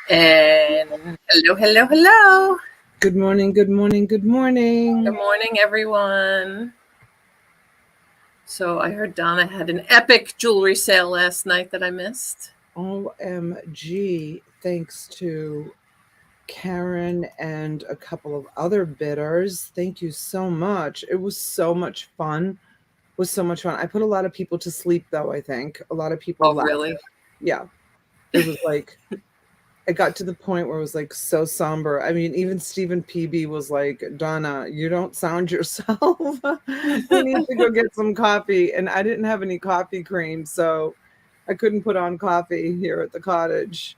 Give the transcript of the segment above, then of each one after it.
And hello, hello, hello. Good morning, good morning, good Good morning. morning, everyone. So I heard Donna had an epic jewelry sale last night that I missed. OMG, thanks to Karen and a couple of other bidders. Thank you so much. It was so much fun. Was so much fun. I put a lot of people to sleep though, I think. A lot of people Oh, left. really? Yeah. It was like it got to the point where it was like so somber. I mean, even Stephen PB was like, Donna, you don't sound yourself. We need to go get some coffee. And I didn't have any coffee cream, so I couldn't put on coffee here at the cottage.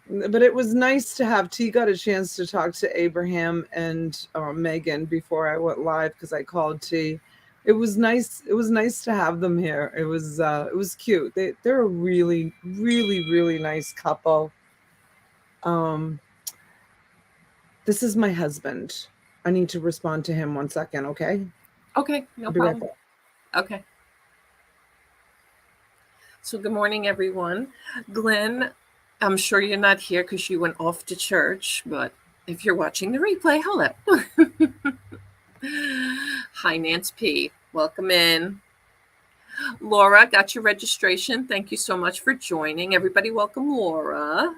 But it was nice to have T got a chance to talk to Abraham and Megan before I went live because I called T. It was nice. It was nice to have them here. It was cute. They're a really, really, really nice couple. Um, this is my husband. I need to respond to him 1 second, okay? Okay, no I'll be right problem. back. Okay. So, good morning, everyone. Glenn, I'm sure you're not here because you went off to church, but if you're watching the replay, hello. Hi, Nance P. Welcome in. Laura, got your registration. Thank you so much for joining. Everybody, welcome Laura.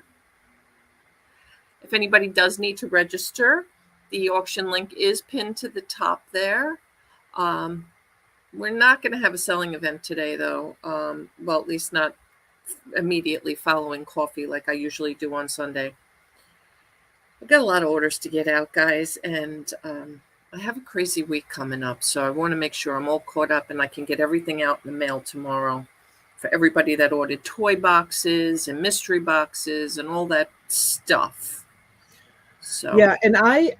If anybody does need to register, the auction link is pinned to the top there. We're not going to have a selling event today, though. Well, at least not immediately following coffee like I usually do on Sunday. I've got a lot of orders to get out, guys, and I have a crazy week coming up, so I want to make sure I'm all caught up and I can get everything out in the mail tomorrow for everybody that ordered toy boxes and mystery boxes and all that stuff. So Yeah, and I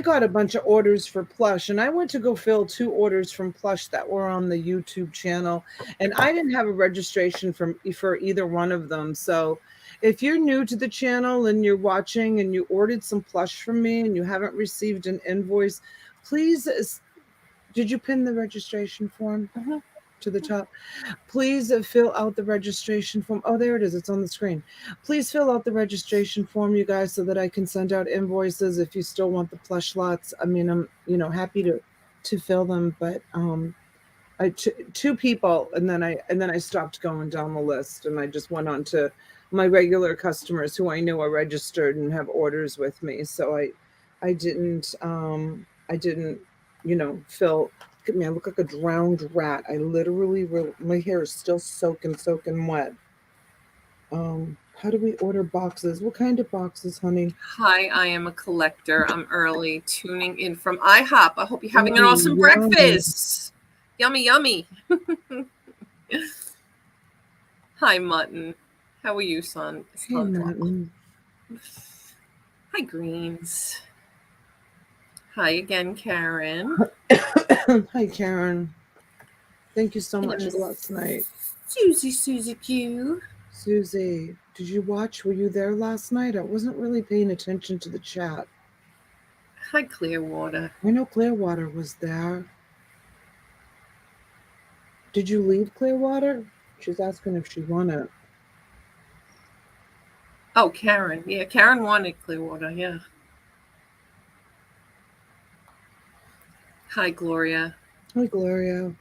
got a bunch of orders for plush, and I went to go fill 2 orders from plush that were on the YouTube channel, and I didn't have a registration for either one of them. So if you're new to the channel and you're watching and you ordered some plush from me and you haven't received an invoice, please did you pin the registration form to the top? Please fill out the registration form. Oh, there it is. It's on the screen. Please fill out the registration form, you guys, so that I can send out invoices if you still want the plush lots. I mean, I'm happy to fill them, but two people, and then I stopped going down the list, and I just went on to my regular customers who I know are registered and have orders with me. So I didn't fill. Look at me, I look like a drowned rat. I literally my hair is still soaking wet. How do we order boxes? What kind of boxes, honey? hi, I am a collector. I'm early tuning in from IHOP. I hope you're having an Yummy, awesome yummy. breakfast. Yummy, yummy. Hi, Mutton. How are you, son? Hey, Martin. Hi, Greens. Hi again, Karen. Hi, Karen. Thank you so And much Miss for last night. Susie Q. Susie, did you watch? Were you there last night? I wasn't really paying attention to the chat. Hi, Clearwater. I know Clearwater was there. Did you leave Clearwater? She's asking if she won it. Oh, Karen. Yeah, Karen wanted Clearwater. Yeah. Hi, Gloria. Hi, Gloria.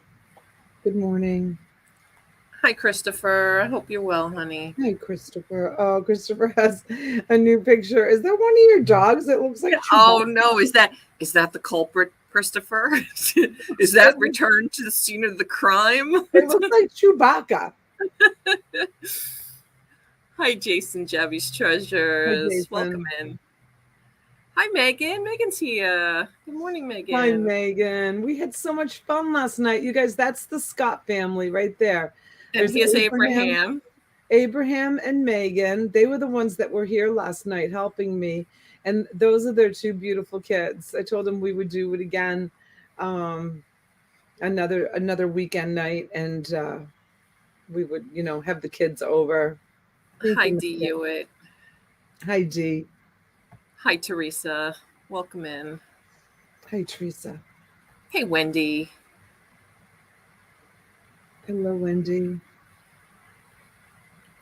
Good morning. Hi, Christopher. I hope you're well, honey. Hi, Christopher. Oh, Christopher has a new picture. Is that one of your dogs? It looks like Oh Chewbacca. no, is that the culprit, Christopher? Is that return to the scene of the crime? It looks like Chewbacca. Hi, Jason Javi's Hi, treasures. Welcome Jason. in. Hi, Megan. Megan's here. Good morning, Hi, Megan. Megan. We had so much fun last night. You guys, that's the Scott family right there. And There's here's Abraham. Abraham. Abraham and Megan, they were the ones that were here last night helping me. And those are their 2 beautiful kids. I told them we would do it again another weekend night, and we would, have the kids over. Thank Hi, you, D. Megan. Hewitt. Hi, Dee. Hi, Teresa. Welcome in. Hi, Teresa. Hey, Wendy. Hello, Wendy.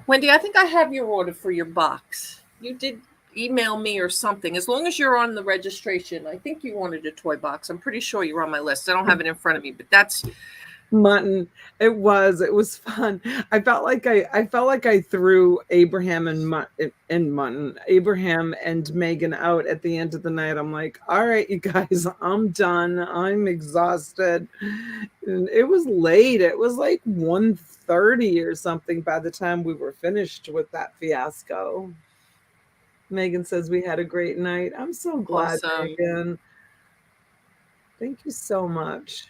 Wendy, I think I have your order for your box. You did email me or something. As long as you're on the registration, I think you wanted a toy box. I'm pretty sure you're on my list. I don't have it in front of me, but that's Mutton. It was fun. I felt like I threw Abraham and Mutton, Abraham and Megan out at the end of the night. I'm like, all right, you guys, I'm done. I'm exhausted. And it was late. It was like 1:30 or something by the time we were finished with that fiasco. Megan says we had a great night. I'm so glad, awesome. Megan. Thank you so much.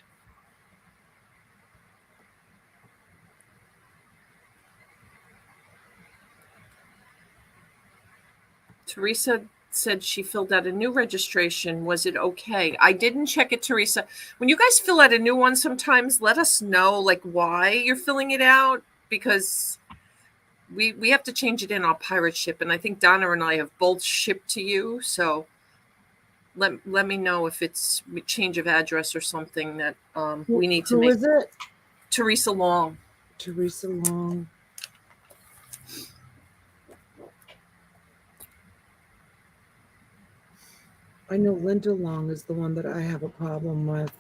Teresa said she filled out a new registration. Was it okay? I didn't check it, Teresa. When you guys fill out a new one, sometimes let us know like why you're filling it out, because we have to change it in our pirate ship, and I think Donna and I have both shipped to you. So let me know if it's a change of address or something that we need to Who make. is it? Teresa Long. Teresa Long. I know Linda Long is the one that I have a problem with.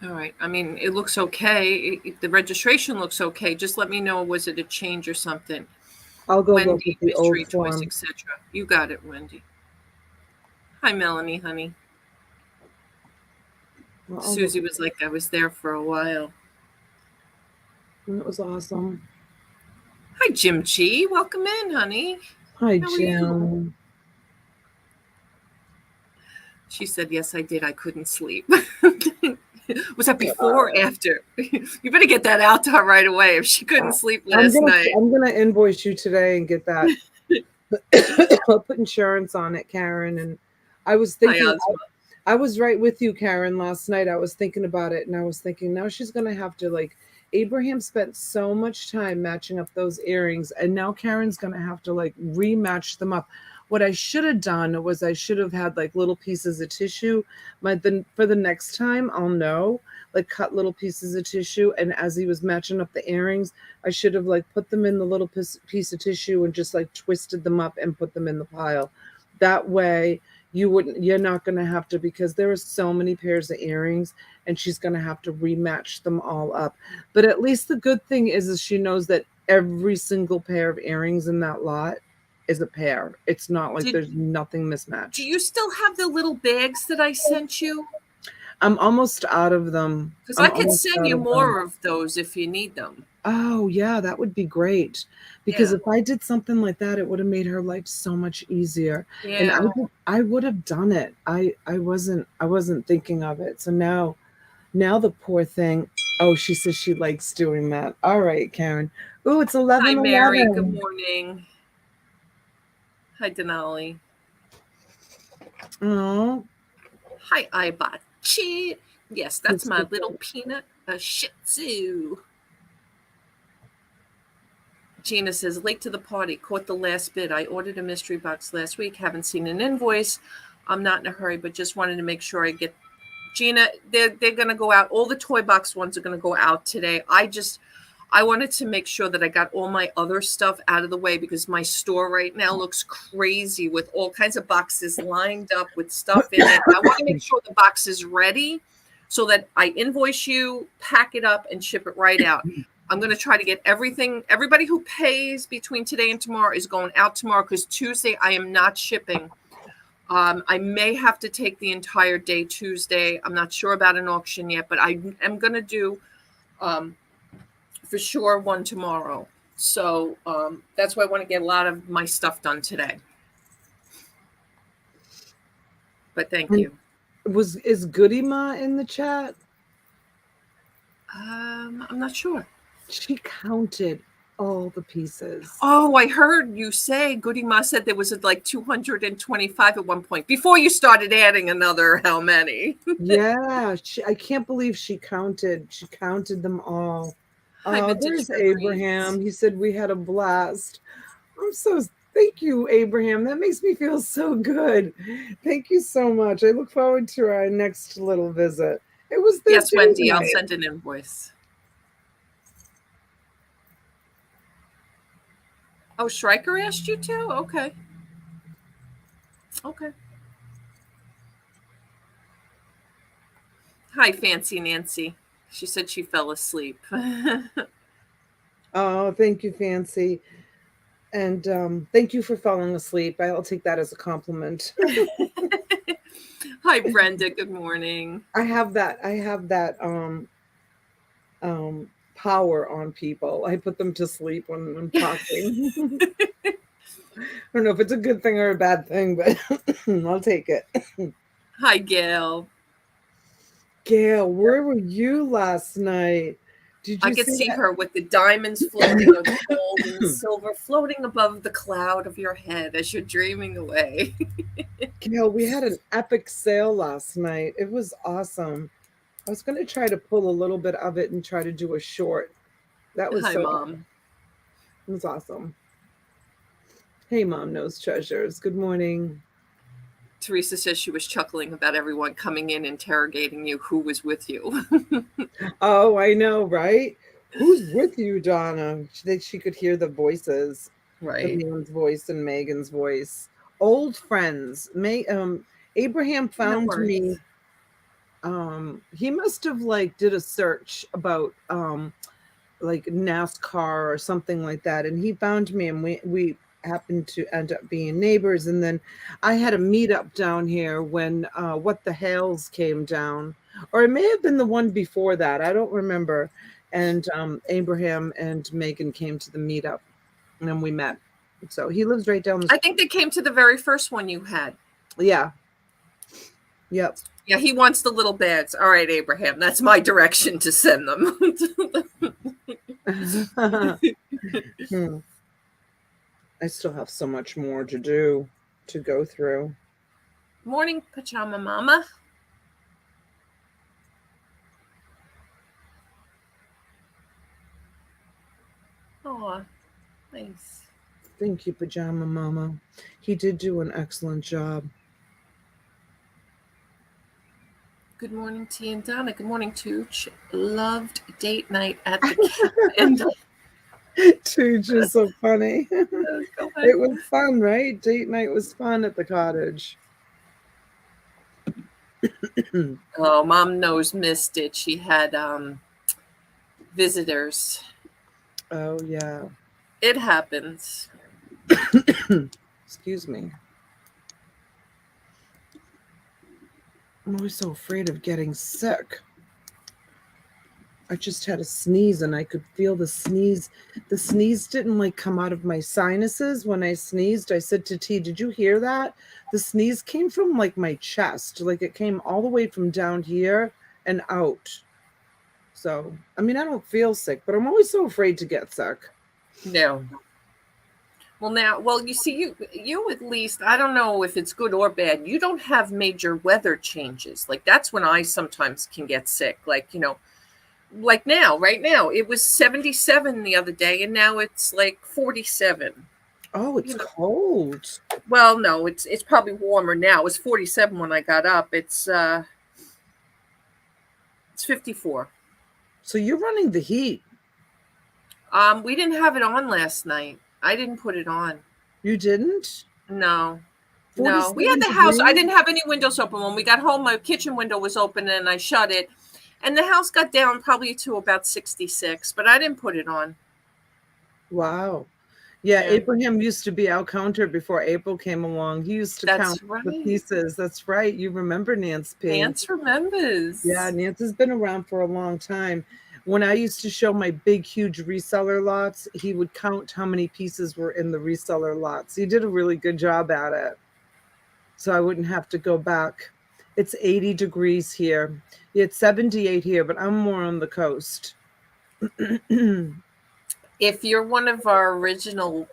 All right. I mean, it looks okay. The registration looks okay. Just let me know, was it a change or something? I'll go look Wendy, at the old mystery toys, form. etc. You got it, Wendy. Hi, Melanie, honey. Well, I'll look Susie was like, I was there for a while. it was awesome. Hi, Jim G. Welcome in, honey. Hi, How are you? Jim. She said, yes, I did. I couldn't sleep. Was that before or after? You better get that out to her right away if she couldn't sleep last night. I'm gonna invoice you today and get that. I'll put insurance on it, Karen. And I was Hi, thinking, Ozma. I was right with you, Karen, last night. I was thinking about it, and I was thinking now she's gonna have to like. Abraham spent so much time matching up those earrings, and now Karen's gonna have to like rematch them up. What I should have done was I should have had like little pieces of tissue. Then for the next time, I'll know, like cut little pieces of tissue, and as he was matching up the earrings, I should have like put them in the little piece of tissue and just like twisted them up and put them in the pile. That way you're not going to have to, because there are so many pairs of earrings and she's going to have to rematch them all up. But at least the good thing is she knows that every single pair of earrings in that lot is a pair. It's not like there's nothing mismatched. Do you still have the little bags that I sent you? I'm almost out of them. Because I could send you more of those if you need them. Oh, yeah, that would be great. Because if I did something like that, it would have made her life so much easier. And Yeah. I would have done it. I wasn't thinking of it. So now the poor thing. Oh, she says she likes doing that. All right, Karen. Oh, it's 11:11. Hi, Mary. Good morning. Hi, Denali. Oh. Hi, Ibachi. Yes, that's my little peanut, a Shih Tzu. Gina says, late to the party, caught the last bid. I ordered a mystery box last week, haven't seen an invoice. I'm not in a hurry, but just wanted to make sure I get. Gina, they're going to go out. All the toy box ones are going to go out today. I wanted to make sure that I got all my other stuff out of the way, because my store right now looks crazy with all kinds of boxes lined up with stuff in it. I want to make sure the box is ready so that I invoice you, pack it up, and ship it right out. I'm going to try to get everything. Everybody who pays between today and tomorrow is going out tomorrow, because Tuesday I am not shipping. I may have to take the entire day Tuesday. I'm not sure about an auction yet, but I am going to do for sure one tomorrow. So that's why I want to get a lot of my stuff done today. But thank you. Is Goody Ma in the chat? I'm not sure. She counted all the pieces. Oh, I heard you say, Goody Ma said there was like 225 at one point before you started adding another how many. Yeah, I can't believe she counted them all. Hi, There's Abraham. He said we had a blast. Thank you, Abraham. That makes me feel so good. Thank you so much. I look forward to our next little visit. It was their Yes, date Wendy, I'll night. send an invoice. Oh, Schreiker asked you to? Okay. Okay. Hi, Fancy Nancy. She said she fell asleep. Oh, thank you, Fancy. And thank you for falling asleep. I'll take that as a compliment. Hi, Brenda. Good morning. I have that power on people. I put them to sleep when I'm talking. I don't know if it's a good thing or a bad thing, but I'll take it. Hi, Gail. Gail, where were you last night? Did I you could see see that? her with the diamonds floating, or the gold and the silver floating above the cloud of your head as you're dreaming away. Gail, we had an epic sale last night. It was awesome. I was going to try to pull a little bit of it and try to do a short. That was Hi, so Mom. It was awesome. Hey, Mom Knows Treasures. Good morning. Teresa says she was chuckling about everyone coming in interrogating you who was with you. Oh, I know, right? Who's with you, Donna? She could hear the voices, the Right. man's voice and Megan's voice. Old friends. Abraham No found me. worries. He must have like did a search about like NASCAR or something like that, and he found me, and we happened to end up being neighbors. And then I had a meetup down here when What the Hales came down, or it may have been the one before that. I don't remember. And Abraham and Megan came to the meetup, and then we met. So he lives right down the I street. think they came to the very first one you had. Yeah. Yep. Yeah, he wants the little bags. All right, Abraham, that's my direction to send them. Hmm. I still have so much more to do, to go through. Morning, Pajama Mama. Oh, nice. Thank you, Pajama Mama. He did do an excellent job. Good morning, T and Donna. Good morning, Tooch. Loved date night at the cabin. Tooch is so funny. Go It ahead. was fun, right? Date night was fun at the cottage. Oh, Mom knows missed it. She had visitors. Oh, yeah. It happens. Excuse me. I'm always so afraid of getting sick. I just had a sneeze and I could feel the sneeze. The sneeze didn't like come out of my sinuses when I sneezed. I said to T, did you hear that? The sneeze came from like my chest. Like it came all the way from down here and out. So, I mean, I don't feel sick, but I'm always so afraid to get sick. No. Well, you see, you at least, I don't know if it's good or bad. You don't have major weather changes. Like that's when I sometimes can get sick. Like, like now, right now, it was 77 the other day, and now it's like 47. Oh, it's cold. Well, no, it's probably warmer now. It was 47 when I got up. It's 54. So you're running the heat. We didn't have it on last night. I didn't put it on. You didn't? No. No. We had 47 the house. I degrees? didn't have any windows open. When we got home, my kitchen window was open and I shut it. And the house got down probably to about 66, but I didn't put it on. Wow. Yeah, Yeah. Abraham used to be our counter before April came along. He used to count That's the right. pieces. That's right. You remember Nance P. Nance remembers. Yeah, Nance has been around for a long time. When I used to show my big, huge reseller lots, he would count how many pieces were in the reseller lots. He did a really good job at it. So I wouldn't have to go back. It's 80 degrees here. It's 78 here, but I'm more on the coast. If you're one of our original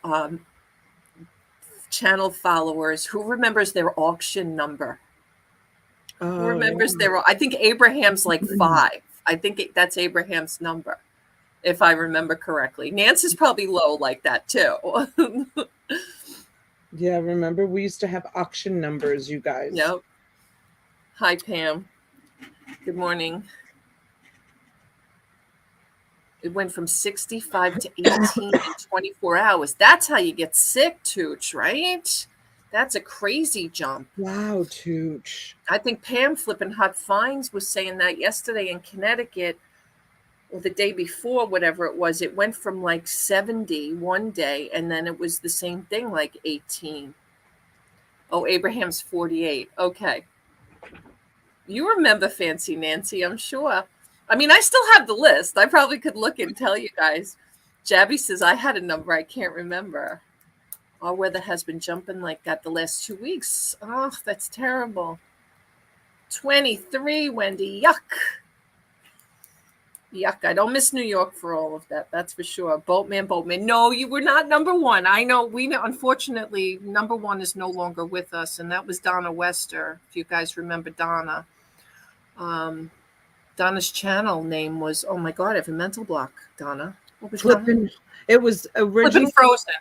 channel followers, who remembers their auction number? Who Oh, remembers their? I think Abraham's like yeah. 5. I think that's Abraham's number, if I remember correctly. Nance is probably low like that too. Yeah, remember we used to have auction numbers, you guys. Yep. Hi, Pam. Good morning. It went from 65 to 18 in 24 hours. That's how you get sick, Tooch, right? That's a crazy jump. Wow, Tooch. I think Pam Flippin' Hot Fines was saying that yesterday in Connecticut, or the day before, whatever it was. It went from like 70 one day, and then it was the same thing, like 18. Oh, Abraham's 48. Okay. You remember Fancy Nancy, I'm sure. I mean, I still have the list. I probably could look and tell you guys. Jabby says I had a number I can't remember. Our weather has been jumping like that the last 2 weeks. Oh, that's terrible. 23, Wendy. Yuck. Yuck. I don't miss New York for all of that. That's for sure. Boatman. No, you were not number one. I know. Unfortunately, number one is no longer with us, and that was Donna Wester. If you guys remember Donna. Donna's channel name was, oh my God, I have a mental block, Donna. What was Flippin'. It was originally Flippin' Frozen.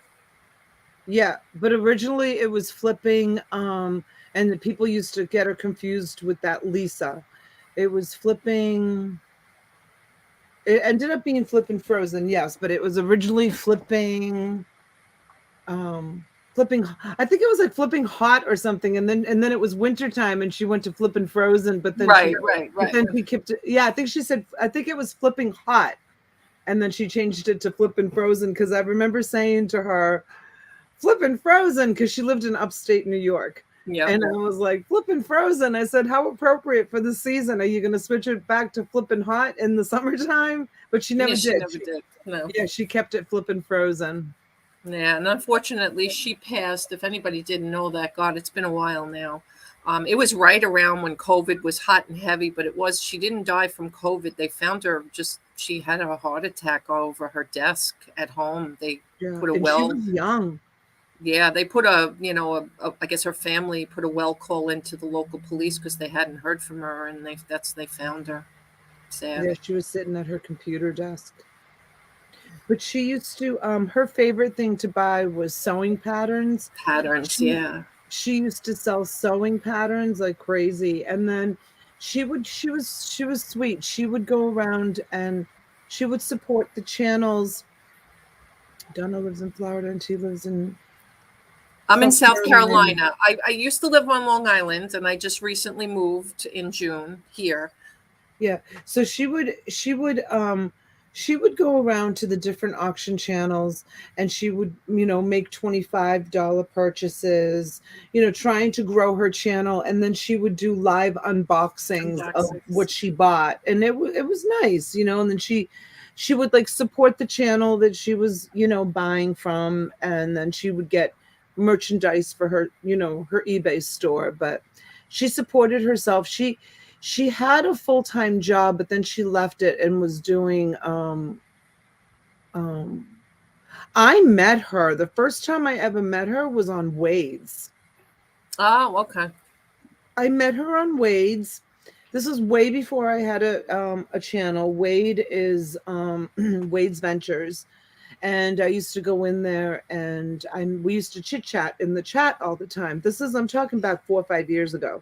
Yeah, but originally it was flipping, and the people used to get her confused with that Lisa. It was flipping. It ended up being Flippin' Frozen, yes, but it was originally flipping. Flipping. I think it was like Flipping Hot or something, and then it was wintertime, and she went to Flippin' Frozen, but then Right. But then she kept it. Yeah, I think she said. I think it was Flipping Hot, and then she changed it to Flippin' Frozen because I remember saying to her, Flippin' Frozen, because she lived in upstate New York. Yeah. And I was like, Flippin' Frozen. I said, how appropriate for the season. Are you going to switch it back to Flippin' Hot in the summertime? But she never did. She never did. No. Yeah, she kept it Flippin' Frozen. Yeah, and unfortunately, she passed. If anybody didn't know that, God, it's been a while now. It was right around when COVID was hot and heavy, but she didn't die from COVID. They found her she had a heart attack over her desk at home. They put a well. She was young. Yeah, they put I guess her family put a well call into the local police because they hadn't heard from her, and they found her. Sad. Yeah, she was sitting at her computer desk. But she used to, her favorite thing to buy was sewing patterns. Yeah. She used to sell sewing patterns like crazy. And then she was sweet. She would go around and she would support the channels. Donna lives in Florida and she lives in I'm in South Carolina. I used to live on Long Island, and I just recently moved in June here. Yeah. So she would go around to the different auction channels and she would, make $25 purchases, trying to grow her channel. And then she would do live unboxings of what she bought. And it was nice, and then she would like support the channel that she was, buying from. And then she would get merchandise for her, her eBay store. But she supported herself. She had a full-time job, but then she left it and was doing, I met her. The first time I ever met her was on Wade's. Oh, okay. I met her on Wade's. This was way before I had a channel. Wade is Wade's Ventures. And I used to go in there and we used to chit chat in the chat all the time. I'm talking about 4 or 5 years ago.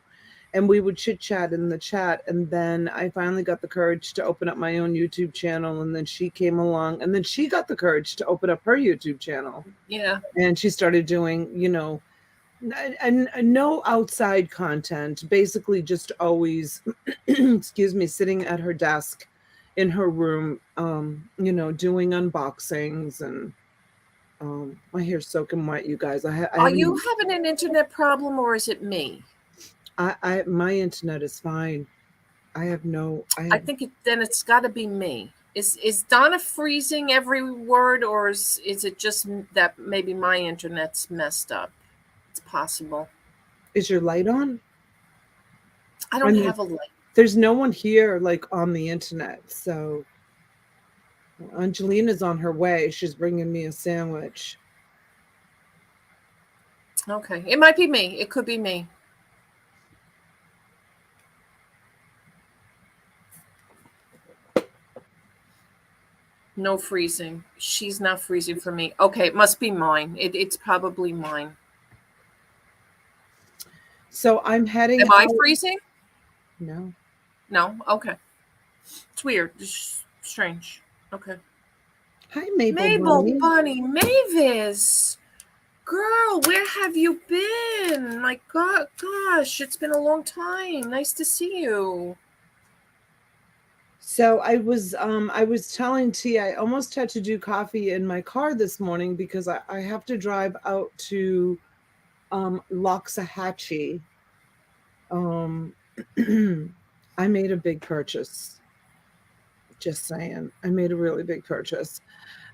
And we would chit chat in the chat. And then I finally got the courage to open up my own YouTube channel. And then she came along and then she got the courage to open up her YouTube channel. Yeah. And she started doing, no outside content, basically just always, sitting at her desk in her room, doing unboxings and my hair's soaking wet, you guys. Are you having an internet problem or is it me? My internet is fine. I think then it's got to be me. Is Donna freezing every word, or is it just that maybe my internet's messed up? It's possible. Is your light on? I don't have a light. There's no one here like on the internet, so Angelina's on her way. She's bringing me a sandwich. Okay, it might be me. It could be me. No freezing. She's not freezing for me. Okay, it must be mine. It's probably mine. So I'm heading. Am I freezing? No. No? Okay. It's weird. Just strange. Okay. Hi, Maple Mabel Bunny. Bunny Mavis. Girl, where have you been? My God, gosh, it's been a long time. Nice to see you. So I was telling T I almost had to do coffee in my car this morning because I have to drive out to Loxahatchee. Um I made a big purchase. Just saying. I made a really big purchase.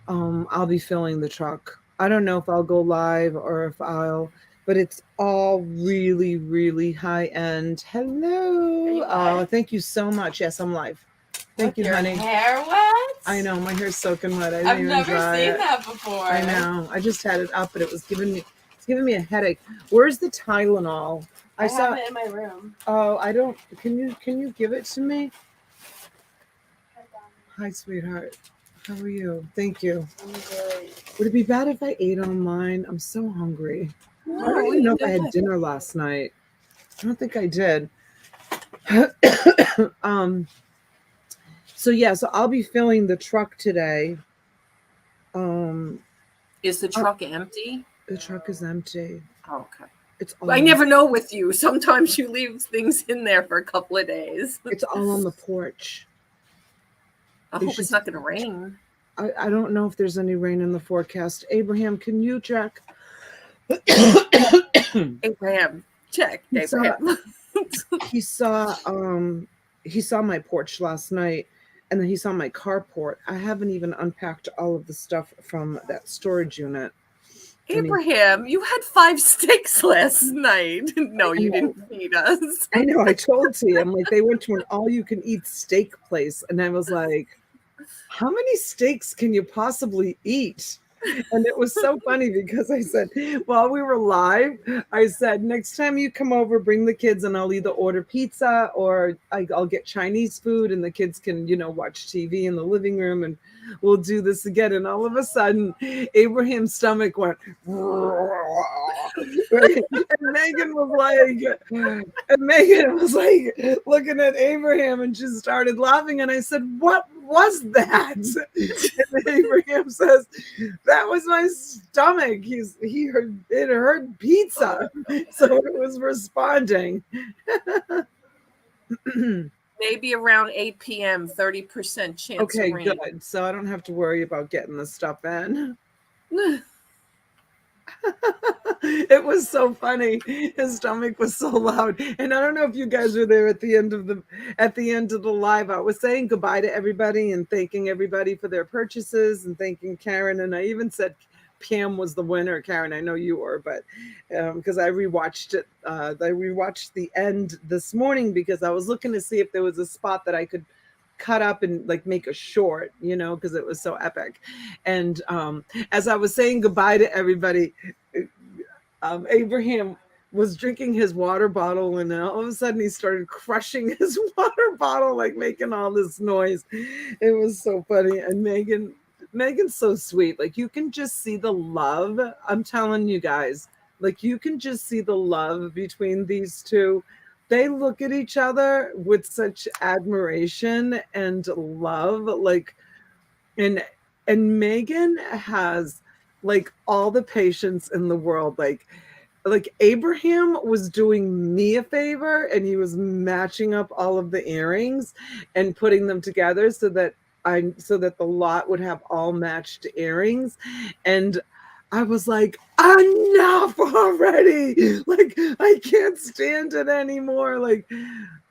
I'll be filling the truck. I don't know if I'll go live or if I'll, but it's all really, really high end. Hello. Oh, thank you so much. Yes, I'm live. Thank With you, your honey. hair wet? I know my hair's soaking wet. I didn't I've even never dry seen it. that before. I know. I just had it up, but it's giving me a headache. Where's the Tylenol? I have it in my room. Oh, I don't. Can you give it to me? Hi, sweetheart. How are you? Thank you. I'm good. Would it be bad if I ate online? I'm so hungry. No, I don't even know if I had ahead. dinner last night. I don't think I did. So yeah, so I'll be filling the truck today. Is the truck empty? The truck is empty. Oh, okay. It's all I never know with you. Sometimes you leave things in there for a couple of days. it's all on the porch. I hope it's not going to rain. I don't know if there's any rain in the forecast. Abraham, can you check? Abraham, check. He saw, Abraham. he saw my porch last night, and then he saw my carport. I haven't even unpacked all of the stuff from that storage unit. Abraham, you had 5 steaks last night. No, you didn't feed us. I know. I told you. I'm like, they went to an all-you-can-eat steak place, and I was like, how many steaks can you possibly eat? And it was so funny because I said, while we were live, I said, next time you come over, bring the kids and I'll either order pizza or I'll get Chinese food and the kids can, watch TV in the living room and we'll do this again. And all of a sudden, Abraham's stomach went, right? And Megan was like looking at Abraham and just started laughing. And I said, what was that? And Abraham says, that was my stomach. It heard pizza. So it was responding. Maybe around 8 p.m., 30% chance Okay, of rain. good. So I don't have to worry about getting the stuff in. It was so funny. His stomach was so loud. And I don't know if you guys were there at the end of the live. I was saying goodbye to everybody and thanking everybody for their purchases and thanking Karen. And I even said Pam was the winner. Karen, I know you were, but because I rewatched it. I rewatched the end this morning because I was looking to see if there was a spot that I could cut up and like make a short, because it was so epic. And as I was saying goodbye to everybody, Abraham was drinking his water bottle and then all of a sudden he started crushing his water bottle, like making all this noise. It was so funny. And Megan's so sweet. Like you can just see the love. I'm telling you guys, like you can just see the love between these two. They look at each other with such admiration and love. Like, and Megan has like all the patience in the world. Like Abraham was doing me a favor and he was matching up all of the earrings and putting them together so that the lot would have all matched earrings. And I was like, enough already. Like, I can't stand it anymore. Like,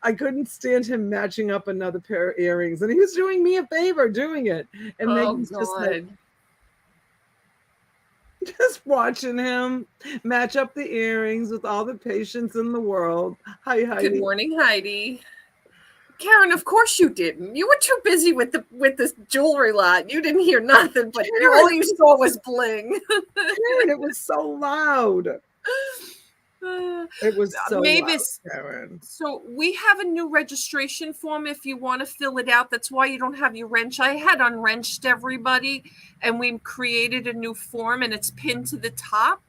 I couldn't stand him matching up another pair of earrings. And he was doing me a favor doing it. And Megan's just like, just watching him match up the earrings with all the patience in the world. Hi, Heidi. Good morning, Heidi. Karen, of course you didn't. You were too busy with this jewelry lot. You didn't hear nothing, but all you saw was bling. Karen, it was so loud. It was so Mavis, loud, Karen. So we have a new registration form if you want to fill it out. That's why you don't have your wrench. I had unwrenched everybody, and we created a new form, and it's pinned to the top.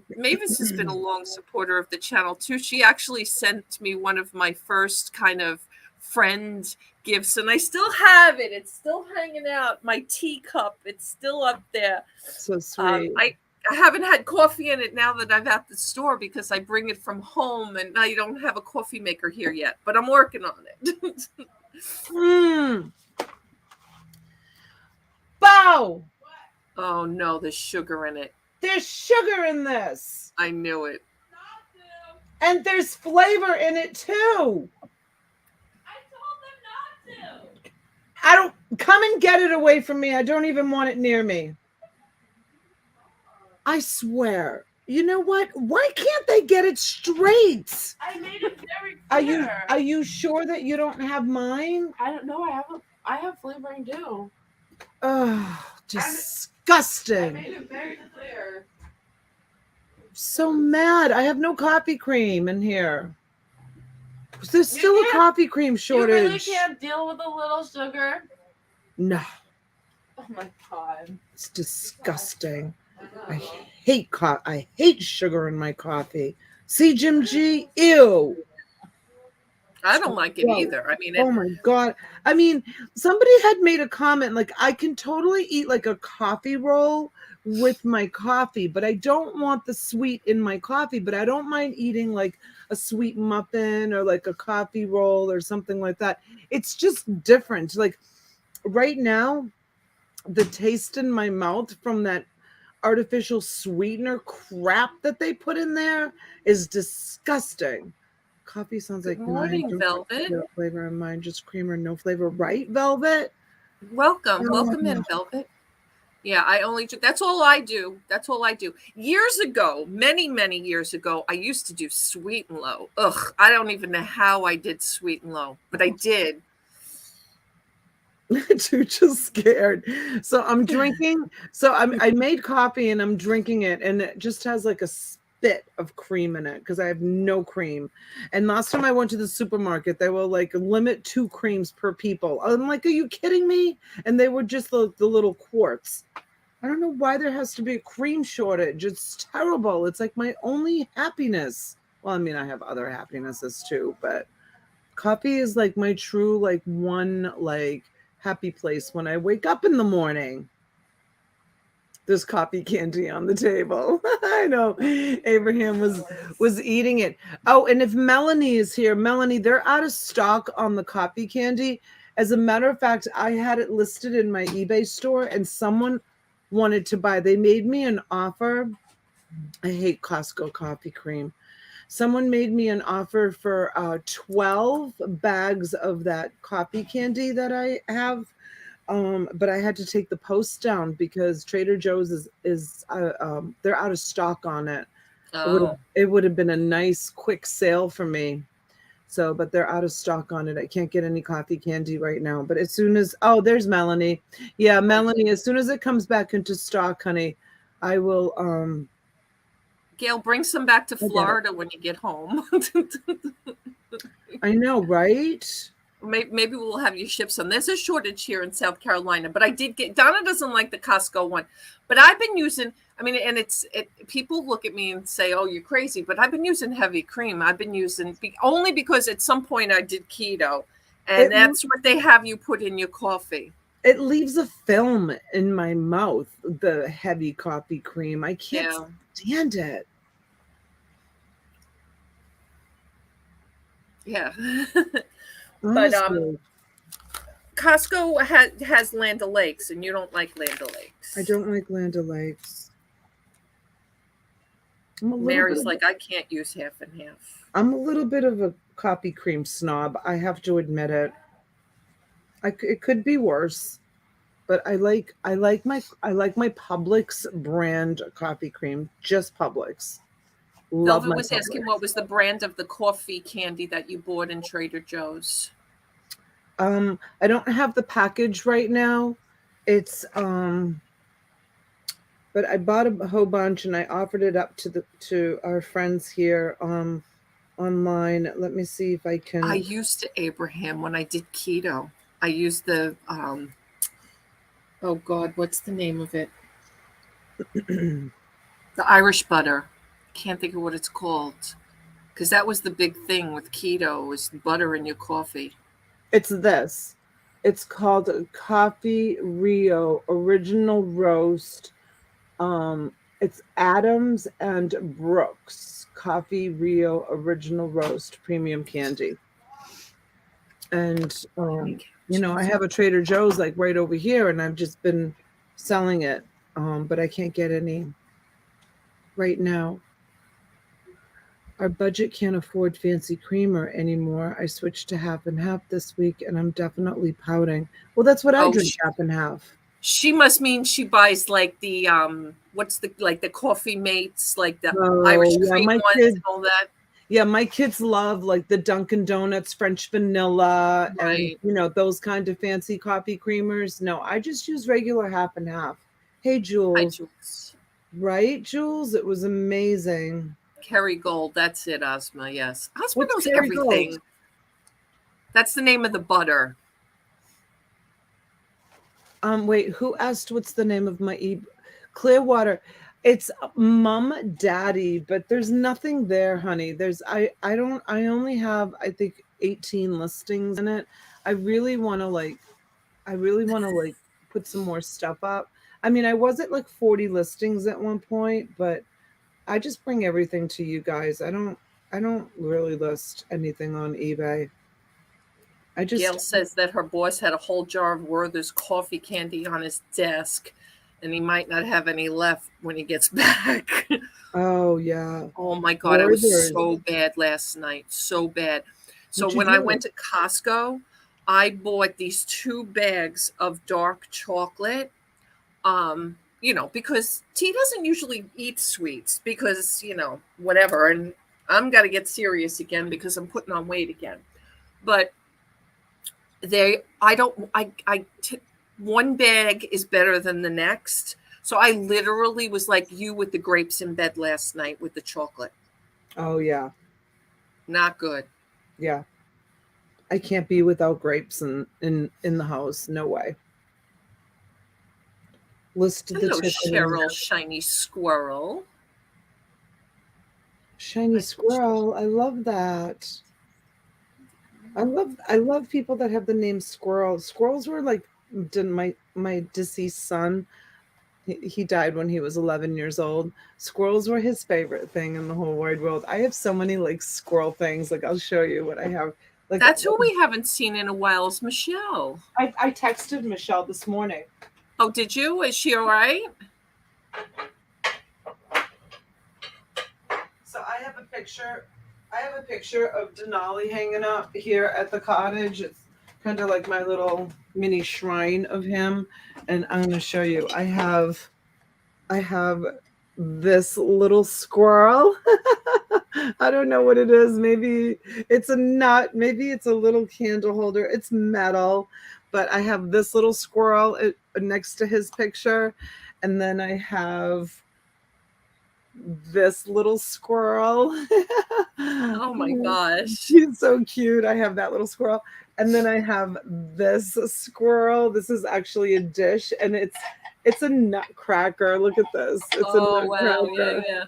Mavis has been a long supporter of the channel too. She actually sent me one of my first kind of friend gifts, and I still have it. It's still hanging out. My teacup, it's still up there. So sweet. I haven't had coffee in it now that I'm at the store because I bring it from home, and I don't have a coffee maker here yet, but I'm working on it. Bow! Oh no, there's sugar in it. There's sugar in this. I knew it. And there's flavor in it too. I don't come and get it away from me. I don't even want it near me. I swear. You know what? Why can't they get it straight? I made it very clear. Are you sure that you don't have mine? I don't know. I have flavoring too. Oh, I disgusting. made it very clear. So mad. I have no coffee cream in here. There's still a coffee cream shortage. You really can't deal with a little sugar? No. Oh my god. It's disgusting. I hate sugar in my coffee. See, Jim G? Ew. I don't like it either. I mean, Oh my god. I mean, somebody had made a comment like I can totally eat like a coffee roll with my coffee, but I don't want the sweet in my coffee, but I don't mind eating like a sweet muffin or like a coffee roll or something like that. It's just different. Like right now, the taste in my mouth from that artificial sweetener crap that they put in there is disgusting. Coffee sounds like Good morning, Velvet. Flavor in mine, just cream or no flavor, right, Velvet? Welcome in, Velvet. Yeah, that's all I do. That's all I do. Years ago, many years ago, I used to do sweet and low. Ugh, I don't even know how I did sweet and low, but I did. Just scared. So I'm drinking. So I made coffee and I'm drinking it, and it just has like a spit of cream in it because I have no cream. And last time I went to the supermarket, they will like limit 2 creams per people. I'm like, are you kidding me? And they were just the little quarts. I don't know why there has to be a cream shortage. It's terrible. It's like my only happiness. Well, I mean, I have other happinesses too, but coffee is like my true like one like happy place when I wake up in the morning. There's coffee candy on the table. I know Abraham was eating it. Oh, and if Melanie is here, Melanie, they're out of stock on the coffee candy. As a matter of fact, I had it listed in my eBay store and someone wanted to buy. They made me an offer. I hate Costco coffee cream. Someone made me an offer for 12 bags of that coffee candy that I have. But I had to take the post down because Trader Joe's is they're out of stock on it. Oh. It would have been a nice quick sale for me. So, but they're out of stock on it. I can't get any coffee candy right now. But as soon as there's Melanie. Yeah, Melanie, as soon as it comes back into stock, honey, I will Gail, bring some back to Florida when you get home. I know, right? Maybe we'll have you ship some. There's a shortage here in South Carolina, but I did get. Donna doesn't like the Costco one, but I've been using. I mean, and people look at me and say, "Oh, you're crazy," but I've been using heavy cream. I've been using only because at some point I did keto, and that's what they have you put in your coffee. It leaves a film in my mouth. The heavy coffee cream. I can't stand it. Yeah. But Costco has Land O'Lakes, and you don't like Land O'Lakes. I don't like Land O'Lakes. Mary's like, I can't use half and half. I'm a little bit of a coffee cream snob. I have to admit it. It could be worse, but I like my Publix brand coffee cream. Just Publix. Velvet was asking what was the brand of the coffee candy that you bought in Trader Joe's. I don't have the package right now. It's but I bought a whole bunch and I offered it up to our friends here online. Let me see if I can. I used to, Abraham, when I did keto. I used the oh God, what's the name of it? The Irish butter. Can't think of what it's called, because that was the big thing with keto, was butter in your coffee. It's this. It's called Coffee Rio Original Roast. Um, it's Adams and Brooks Coffee Rio Original Roast Premium Candy. And I have a Trader Joe's like right over here, and I've just been selling it. But I can't get any right now. Our budget can't afford fancy creamer anymore. I switched to half and half this week, and I'm definitely pouting. Well, that's what I Oh, drink, half and half. she must mean she buys like the what's the like the coffee mates, like the Irish Oh, yeah, cream my ones kids. and all that. Yeah, my kids love like the Dunkin' Donuts French vanilla and Right. those kind of fancy coffee creamers. No, I just use regular half and half. Hey, Hi, Jules. Jules. Right, Jules? It was amazing. Kerrygold. That's it, Ozma. Yes. Ozma What's knows Kerrygold? everything. That's the name of the butter. Wait, who asked what's the name of my Clearwater? It's Mom Daddy, but there's nothing there, honey. I only have I think 18 listings in it. I really want to put some more stuff up. I mean, I was at like 40 listings at one point, but I just bring everything to you guys. I don't really list anything on eBay. I just Gail says that her boss had a whole jar of Werther's coffee candy on his desk, and he might not have any left when he gets back. Oh yeah. Oh my God, I was Werther's. so bad last night. So bad. So What'd you when I do? went to Costco, I bought these 2 bags of dark chocolate. Because T doesn't usually eat sweets because, whatever. And I'm got to get serious again because I'm putting on weight again. But I don't, one bag is better than the next. So I literally was like you with the grapes in bed last night with the chocolate. Oh yeah. Not good. Yeah. I can't be without grapes in the house. No way. List the Hello, chicken. Cheryl, shiny squirrel. Shiny squirrel. I love that. I love people that have the name Squirrel. Squirrels were like my deceased son. He died when he was 11 years old. Squirrels were his favorite thing in the whole wide world. I have so many like squirrel things. Like I'll show you what I have. Like That's who we haven't seen in a while is Michelle. I texted Michelle this morning. Oh, did you? Is she all right? So I have a picture. I have a picture of Denali hanging up here at the cottage. It's kind of like my little mini shrine of him, and I'm going to show you. I have this little squirrel. I don't know what it is. Maybe it's a nut. Maybe it's a little candle holder. It's metal, but I have this little squirrel next to his picture, and then I have this little squirrel. Oh my gosh. He's so cute. I have that little squirrel. And then I have this squirrel. This is actually a dish, and it's a nutcracker. Look at this. It's a nutcracker. Wow. Yeah.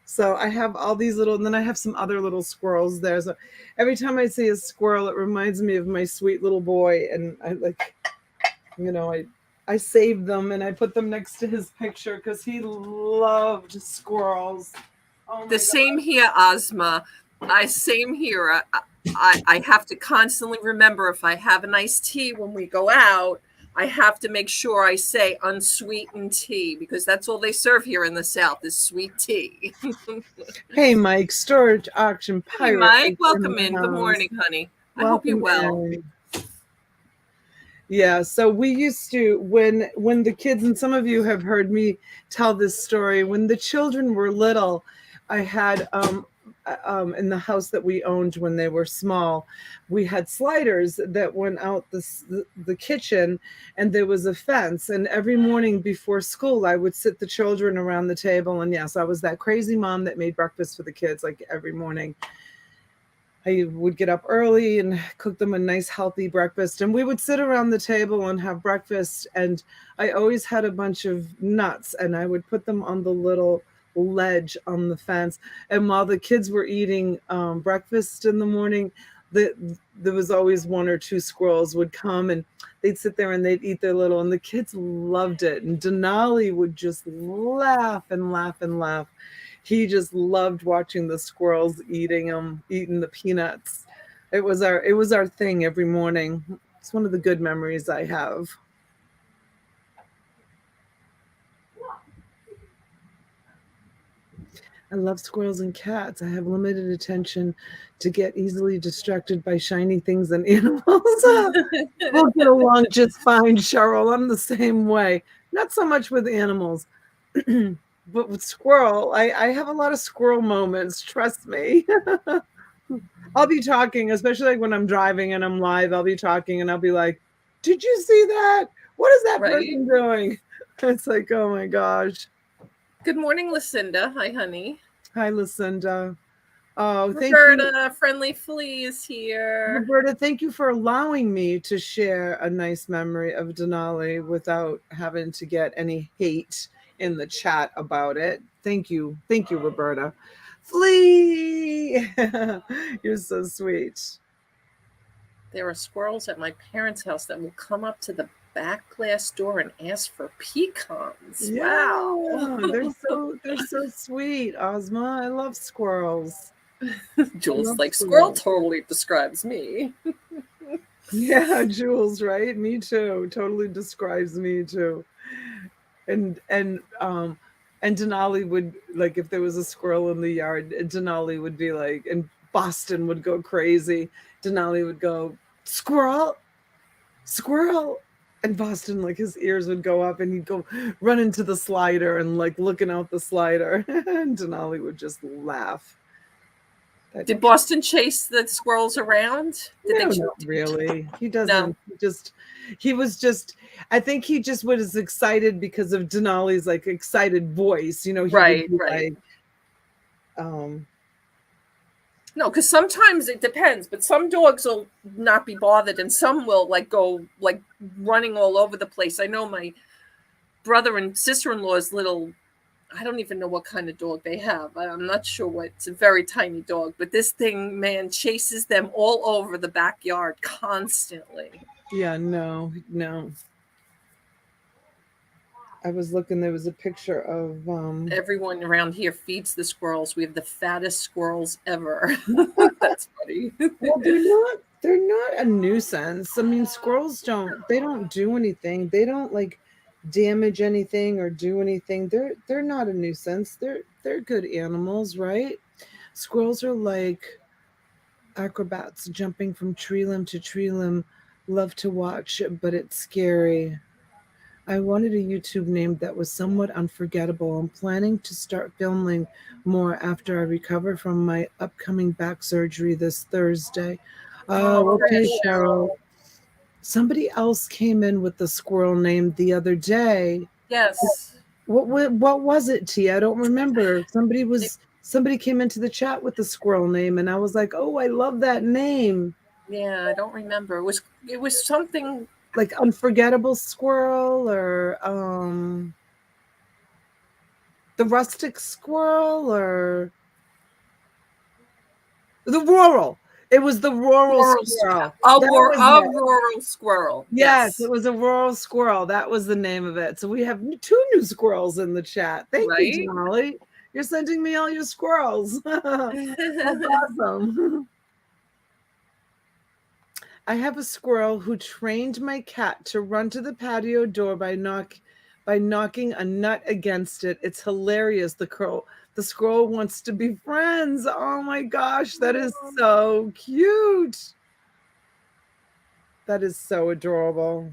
So I have all these little, and then I have some other little squirrels there. So every time I see a squirrel, it reminds me of my sweet little boy. And I saved them and I put them next to his picture because he loved squirrels. Oh The same here, Ozma. Same here. I have to constantly remember if I have an iced tea when we go out, I have to make sure I say unsweetened tea because that's all they serve here in the South is sweet tea. Hey, Mike, Storage Auction Pirate. Hey, Mike, welcome in. Good morning, honey. I hope you're well. Yeah, so we used to when the kids, and some of you have heard me tell this story, when the children were little, I had in the house that we owned when they were small, we had sliders that went out the kitchen, and there was a fence, and every morning before school I would sit the children around the table, and yes, I was that crazy mom that made breakfast for the kids like every morning. I would get up early and cook them a nice healthy breakfast, and we would sit around the table and have breakfast, and I always had a bunch of nuts, and I would put them on the little ledge on the fence, and while the kids were eating breakfast in the morning, there was always one or two squirrels would come and they'd sit there and they'd eat their little, and the kids loved it. And Denali would just laugh and laugh and laugh. He just loved watching the squirrels eating the peanuts. It was our thing every morning. It's one of the good memories I have. I love squirrels and cats. I have limited attention to get easily distracted by shiny things and animals. We'll get along just fine, Cheryl. I'm the same way. Not so much with animals, but with squirrel, I have a lot of squirrel moments. Trust me. I'll be talking, especially like when I'm driving and I'm live. I'll be talking and I'll be like, "Did you see that? What is that Right. person doing?" It's like, oh my gosh. Good morning, Lucinda. Hi, honey. Hi, Lucinda. Oh, thank you. Roberta, Friendly Flea is here. Roberta, thank you for allowing me to share a nice memory of Denali without having to get any hate in the chat about it. Thank you. Thank you, Roberta. Flea! You're so sweet. There are squirrels at my parents' house that will come up to the back glass door and ask for pecans. Yeah, Wow. they're so sweet, Ozma. I love squirrels. Jules like squirrel totally describes me. Yeah, Jules, right? Me too. Totally describes me too. And Denali would, like, if there was a squirrel in the yard, Denali would be like, and Boston would go crazy. Denali would go, "Squirrel, squirrel," and Boston, like, his ears would go up and he'd go run into the slider and like looking out the slider, and Denali would just laugh. Did Boston chase the squirrels around? No, not really. He doesn't. No. He was just, I think he just was excited because of Denali's like excited voice, you know. He right. Like, no, because sometimes it depends, but some dogs will not be bothered and some will like go like running all over the place. I know my brother and sister-in-law's little, I don't even know what kind of dog they have. I'm not sure what. It's a very tiny dog, but this thing, man, chases them all over the backyard constantly. Yeah, no. I was looking, there was a picture of everyone around here feeds the squirrels. We have the fattest squirrels ever. That's funny. Well, they're not a nuisance. I mean, squirrels don't do anything. They don't like damage anything or do anything. They're not a nuisance. They're good animals, right? Squirrels are like acrobats jumping from tree limb to tree limb. Love to watch, but it's scary. I wanted a YouTube name that was somewhat unforgettable. I'm planning to start filming more after I recover from my upcoming back surgery this Thursday. Oh, okay, Cheryl. Somebody else came in with the squirrel name the other day. Yes. What was it, Tia? I don't remember. Somebody came into the chat with the squirrel name, and I was like, "Oh, I love that name." Yeah, I don't remember. It was something like Unforgettable Squirrel, or the Rustic Squirrel, or the Rural. It was the Rural Squirrel. A rural squirrel. Yes, it was a rural squirrel. That was the name of it. So we have 2 new squirrels in the chat. Thank you, Molly. You're sending me all your squirrels. That's awesome. I have a squirrel who trained my cat to run to the patio door by knocking a nut against it. It's hilarious. The squirrel wants to be friends. Oh my gosh, that is so cute. That is so adorable.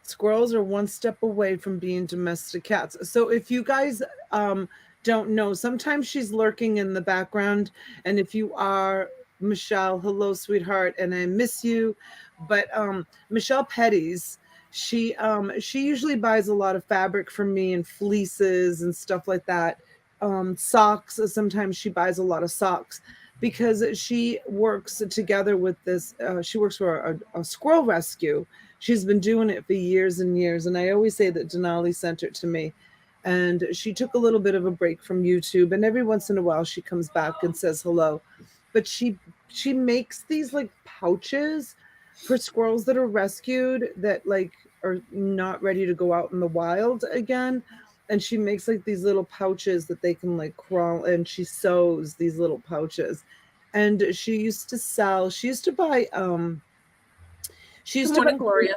Squirrels are one step away from being domestic cats. So if you guys don't know, sometimes she's lurking in the background. And if you are Michelle, hello, sweetheart, and I miss you. But Michelle Petty's, she usually buys a lot of fabric from me and fleeces and stuff like that. Socks, sometimes she buys a lot of socks because she works together with this. She works for a squirrel rescue. She's been doing it for years and years. And I always say that Denali sent it to me. And she took a little bit of a break from YouTube. And every once in a while, she comes back and says hello. but she makes these like pouches for squirrels that are rescued that like are not ready to go out in the wild again. And she makes like these little pouches that they can like crawl, and she sews these little pouches. And she used to buy she Good used to buy morning, Gloria.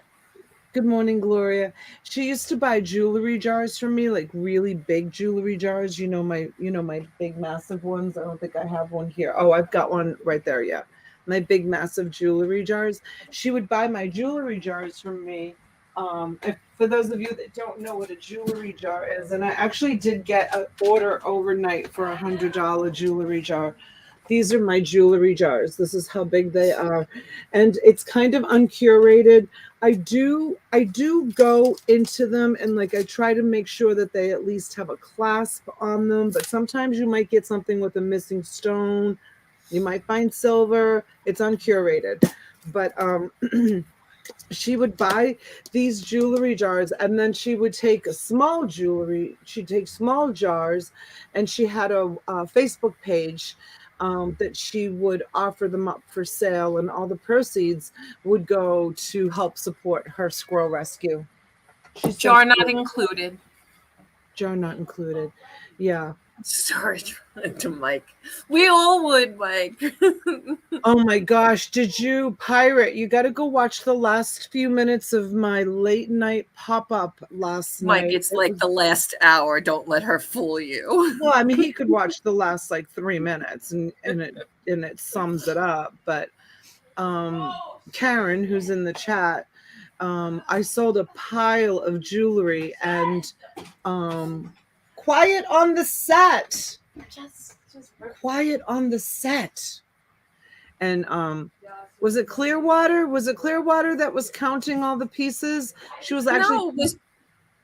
Good morning, Gloria. She used to buy jewelry jars for me, like really big jewelry jars. You know my big massive ones. I don't think I have one here. Oh, I've got one right there. Yeah. My big massive jewelry jars. She would buy my jewelry jars from me. For those of you that don't know what a jewelry jar is, and I actually did get an order overnight for $100 jewelry jar. These are my jewelry jars. This is how big they are. And it's kind of uncurated. I do go into them, and like I try to make sure that they at least have a clasp on them, but sometimes you might get something with a missing stone. You might find silver. It's uncurated. But she would buy these jewelry jars, and then she would take a small jewelry she'd take small jars, and she had a Facebook page that she would offer them up for sale, and all the proceeds would go to help support her squirrel rescue. She's so Jar not sweet. included. Jar not included. Yeah. Sorry to Mike. We all would, Mike. Oh my gosh, did you pirate? You got to go watch the last few minutes of my late night pop-up last Mike, night. it's like the last hour. Don't let her fool you. Well, I mean, he could watch the last like 3 minutes, and it sums it up. But Karen, who's in the chat, I sold a pile of jewelry, and quiet on the set. Just Quiet on the set. And was it Clearwater? Was it Clearwater that was counting all the pieces? She was actually No,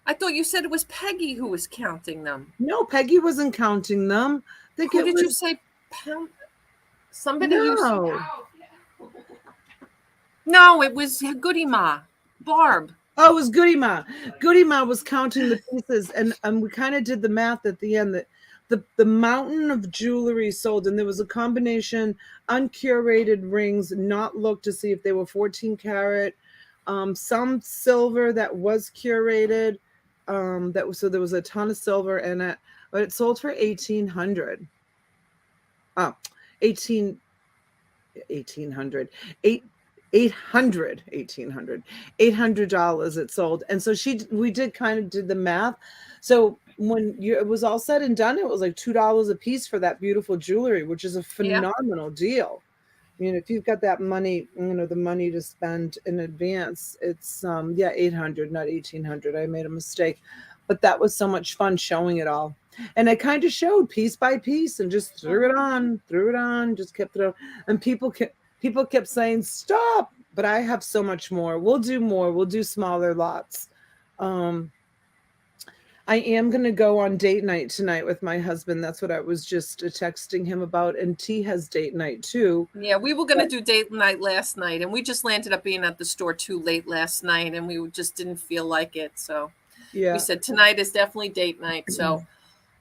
I thought you said it was Peggy who was counting them. No, Peggy wasn't counting them. I think Who it did was you say? Somebody used. no. No, it was Goody Ma, Barb. Oh, it was Goody Ma. Goody Ma was counting the pieces, and we kind of did the math at the end that the mountain of jewelry sold, and there was a combination uncurated rings, not looked to see if they were 14 karat, some silver that was curated, so there was a ton of silver in it, but it sold for 1,800. Oh, 18 1800 $800 it sold. And so we did kind of did the math. So when it was all said and done, it was like $2 a piece for that beautiful jewelry, which is a phenomenal deal. I mean, if you've got that money, the money to spend in advance, it's 800, not 1,800. I made a mistake, but that was so much fun showing it all. And I kind of showed piece by piece and just threw it on, just kept it on. And people kept saying, stop, but I have so much more. We'll do smaller lots. I am going to go on date night tonight with my husband. That's what I was just texting him about. And T has date night too. Yeah, we were going to do date night last night, and we just landed up being at the store too late last night, and we just didn't feel like it. So we said tonight is definitely date night. So,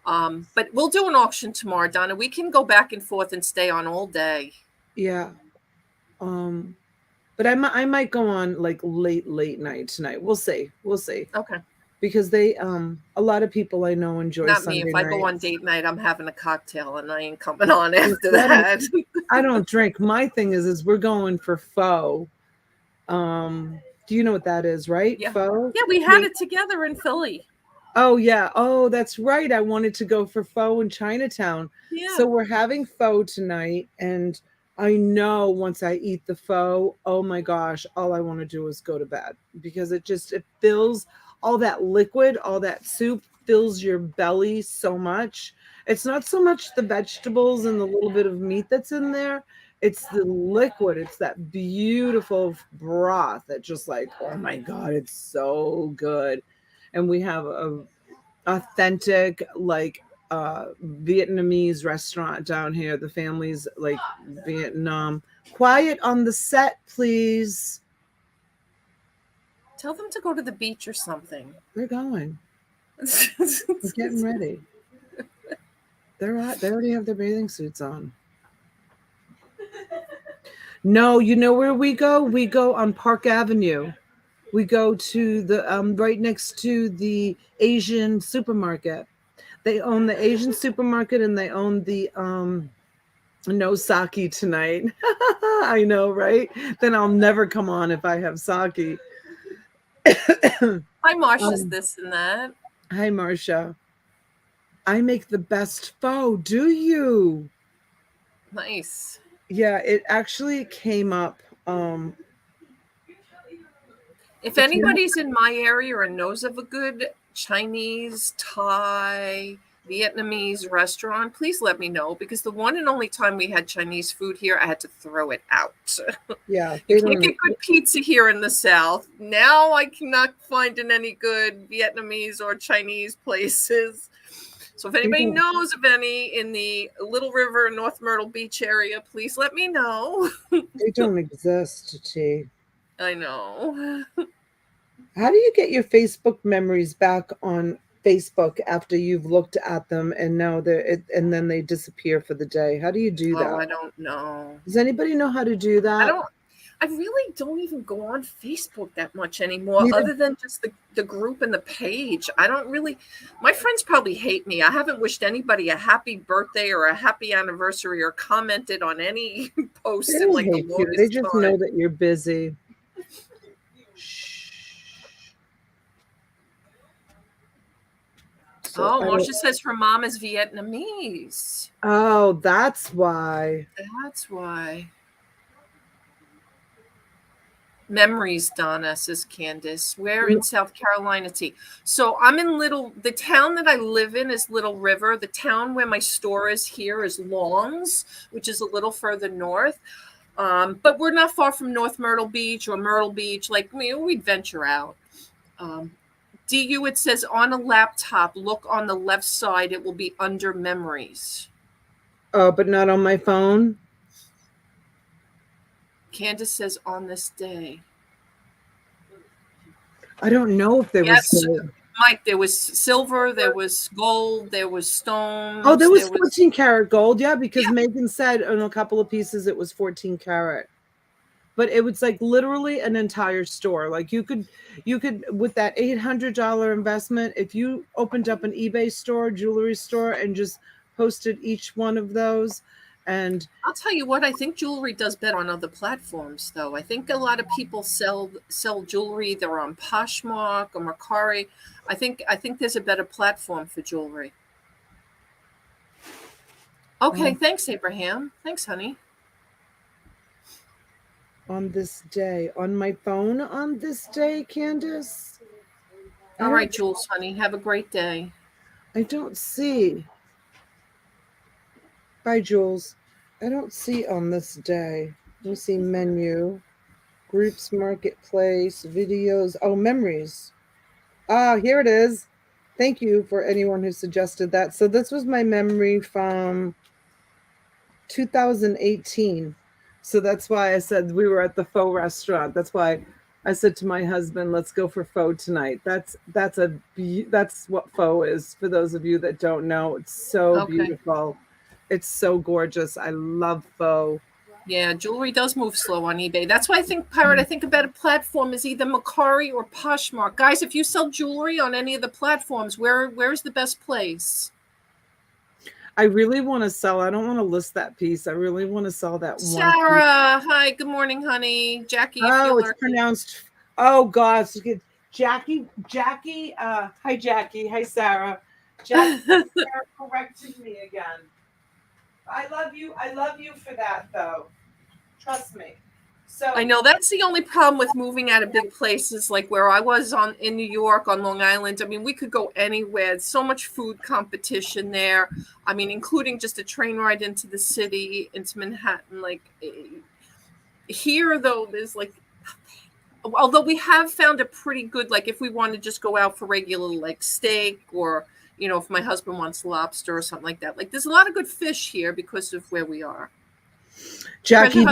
but we'll do an auction tomorrow, Donna. We can go back and forth and stay on all day. Yeah. But I might go on like late night tonight. We'll see. Okay. Because they a lot of people I know enjoy Not Sunday me. If I go on date night, I'm having a cocktail and I ain't coming on after that. I don't drink. My thing is we're going for faux. Do you know what that is, right? Yeah. Faux? Yeah, we had it together in Philly. Oh yeah. Oh, that's right. I wanted to go for faux in Chinatown. Yeah. So we're having faux tonight, and I know once I eat the faux, oh my gosh, all I want to do is go to bed, because it fills all that liquid, all that soup fills your belly so much. It's not so much the vegetables and the little bit of meat that's in there. It's the liquid. It's that beautiful broth that just like, oh my God, it's so good. And we have a authentic, like, Vietnamese restaurant down here. The family's like Vietnam. Quiet on the set, please. Tell them to go to the beach or something. They're going. They're getting ready. They already have their bathing suits on. No, you know where we go? We go on Park Avenue. We go to the right next to the Asian supermarket. They own the Asian supermarket and they own the no sake tonight. I know, right? Then I'll never come on if I have sake. Hi, Marsha's Um, this and that. Hi, Marcia. I make the best pho. Do you? Nice. Yeah, it actually came up. If It came up. anybody's in my area or knows of a good Chinese, Thai, Vietnamese restaurant, please let me know because the one and only time we had Chinese food here, I had to throw it out. Yeah, You they can't don't. get good pizza here in the South. Now I cannot find in any good Vietnamese or Chinese places. So if They anybody don't. knows of any in the Little River, North Myrtle Beach area, please let me know. They don't exist, T. I know. How do you get your Facebook memories back on Facebook after you've looked at them and now and then they disappear for the day? How do you do Oh, that? I don't know. Does anybody know how to do I that? don't I really don't even go on Facebook that much anymore, Neither. other than just the group and the page. I don't really, my friends probably hate me. I haven't wished anybody a happy birthday or a happy anniversary or commented on any They posts in don't like the hate you. They longest just know time. that you're busy. Shh. So Oh, I Marsha don't. says her mom is Vietnamese. Oh, that's why. That's why. Memories, Donna, says Candace. Where in South Carolina, T? So I'm in the town that I live in is Little River. The town where my store is here is Longs, which is a little further north. But we're not far from North Myrtle Beach or Myrtle Beach. Like, we'd venture out. DU, it says on a laptop, look on the left side. It will be under memories. Oh, but not on my phone. Candace says on this day. I don't know if there was Yes, gold. Mike, there was silver, there was gold, there was Oh, there stones, was there was 14 karat gold. Yeah, because yeah. Megan said on a couple of pieces it was 14 karat. But it was like literally an entire store. Like you could with that $800 investment, if you opened up an eBay store, jewelry store, and just posted each one of those, and I'll tell you what, I think jewelry does better on other platforms though. I think a lot of people sell jewelry either on Poshmark or Mercari. I think there's a better platform for jewelry. Okay, thanks, Abraham. Thanks, honey. on this day, on my phone on this day, Candace, All right, Jules, honey. Have a great day. I don't see. Bye, Jules. I don't see on this day. Let me see menu, groups, marketplace, videos. Oh, memories. Ah, here it is. Thank you for anyone who suggested that. So this was my memory from 2018. So that's why I said we were at the faux restaurant. That's why I said to my husband, "Let's go for faux tonight." That's what faux is. For those of you that don't know, it's so Okay. beautiful. It's so gorgeous. I love faux. Yeah, jewelry does move slow on eBay. That's why I think, Pirate, I think a better platform is either Mercari or Poshmark. Guys, if you sell jewelry on any of the platforms, where's the best place? I really want to sell. I don't want to list that piece. I really want to sell that one piece. Sarah, hi, good morning, honey. Jackie, if you're Oh, it's lurking. pronounced. Oh gosh, Jackie. Hi Jackie. Hi Sarah. Jackie Sarah corrected me again. I love you. I love you for that, though. Trust me. So I know that's the only problem with moving out of big places like where I was in New York on Long Island. I mean, we could go anywhere. There's so much food competition there. I mean, including just a train ride into the city, into Manhattan. Like here, though, there's like, although we have found a pretty good, like if we want to just go out for regular like steak or, if my husband wants lobster or something like that. Like there's a lot of good fish here because of where we are. Jackie,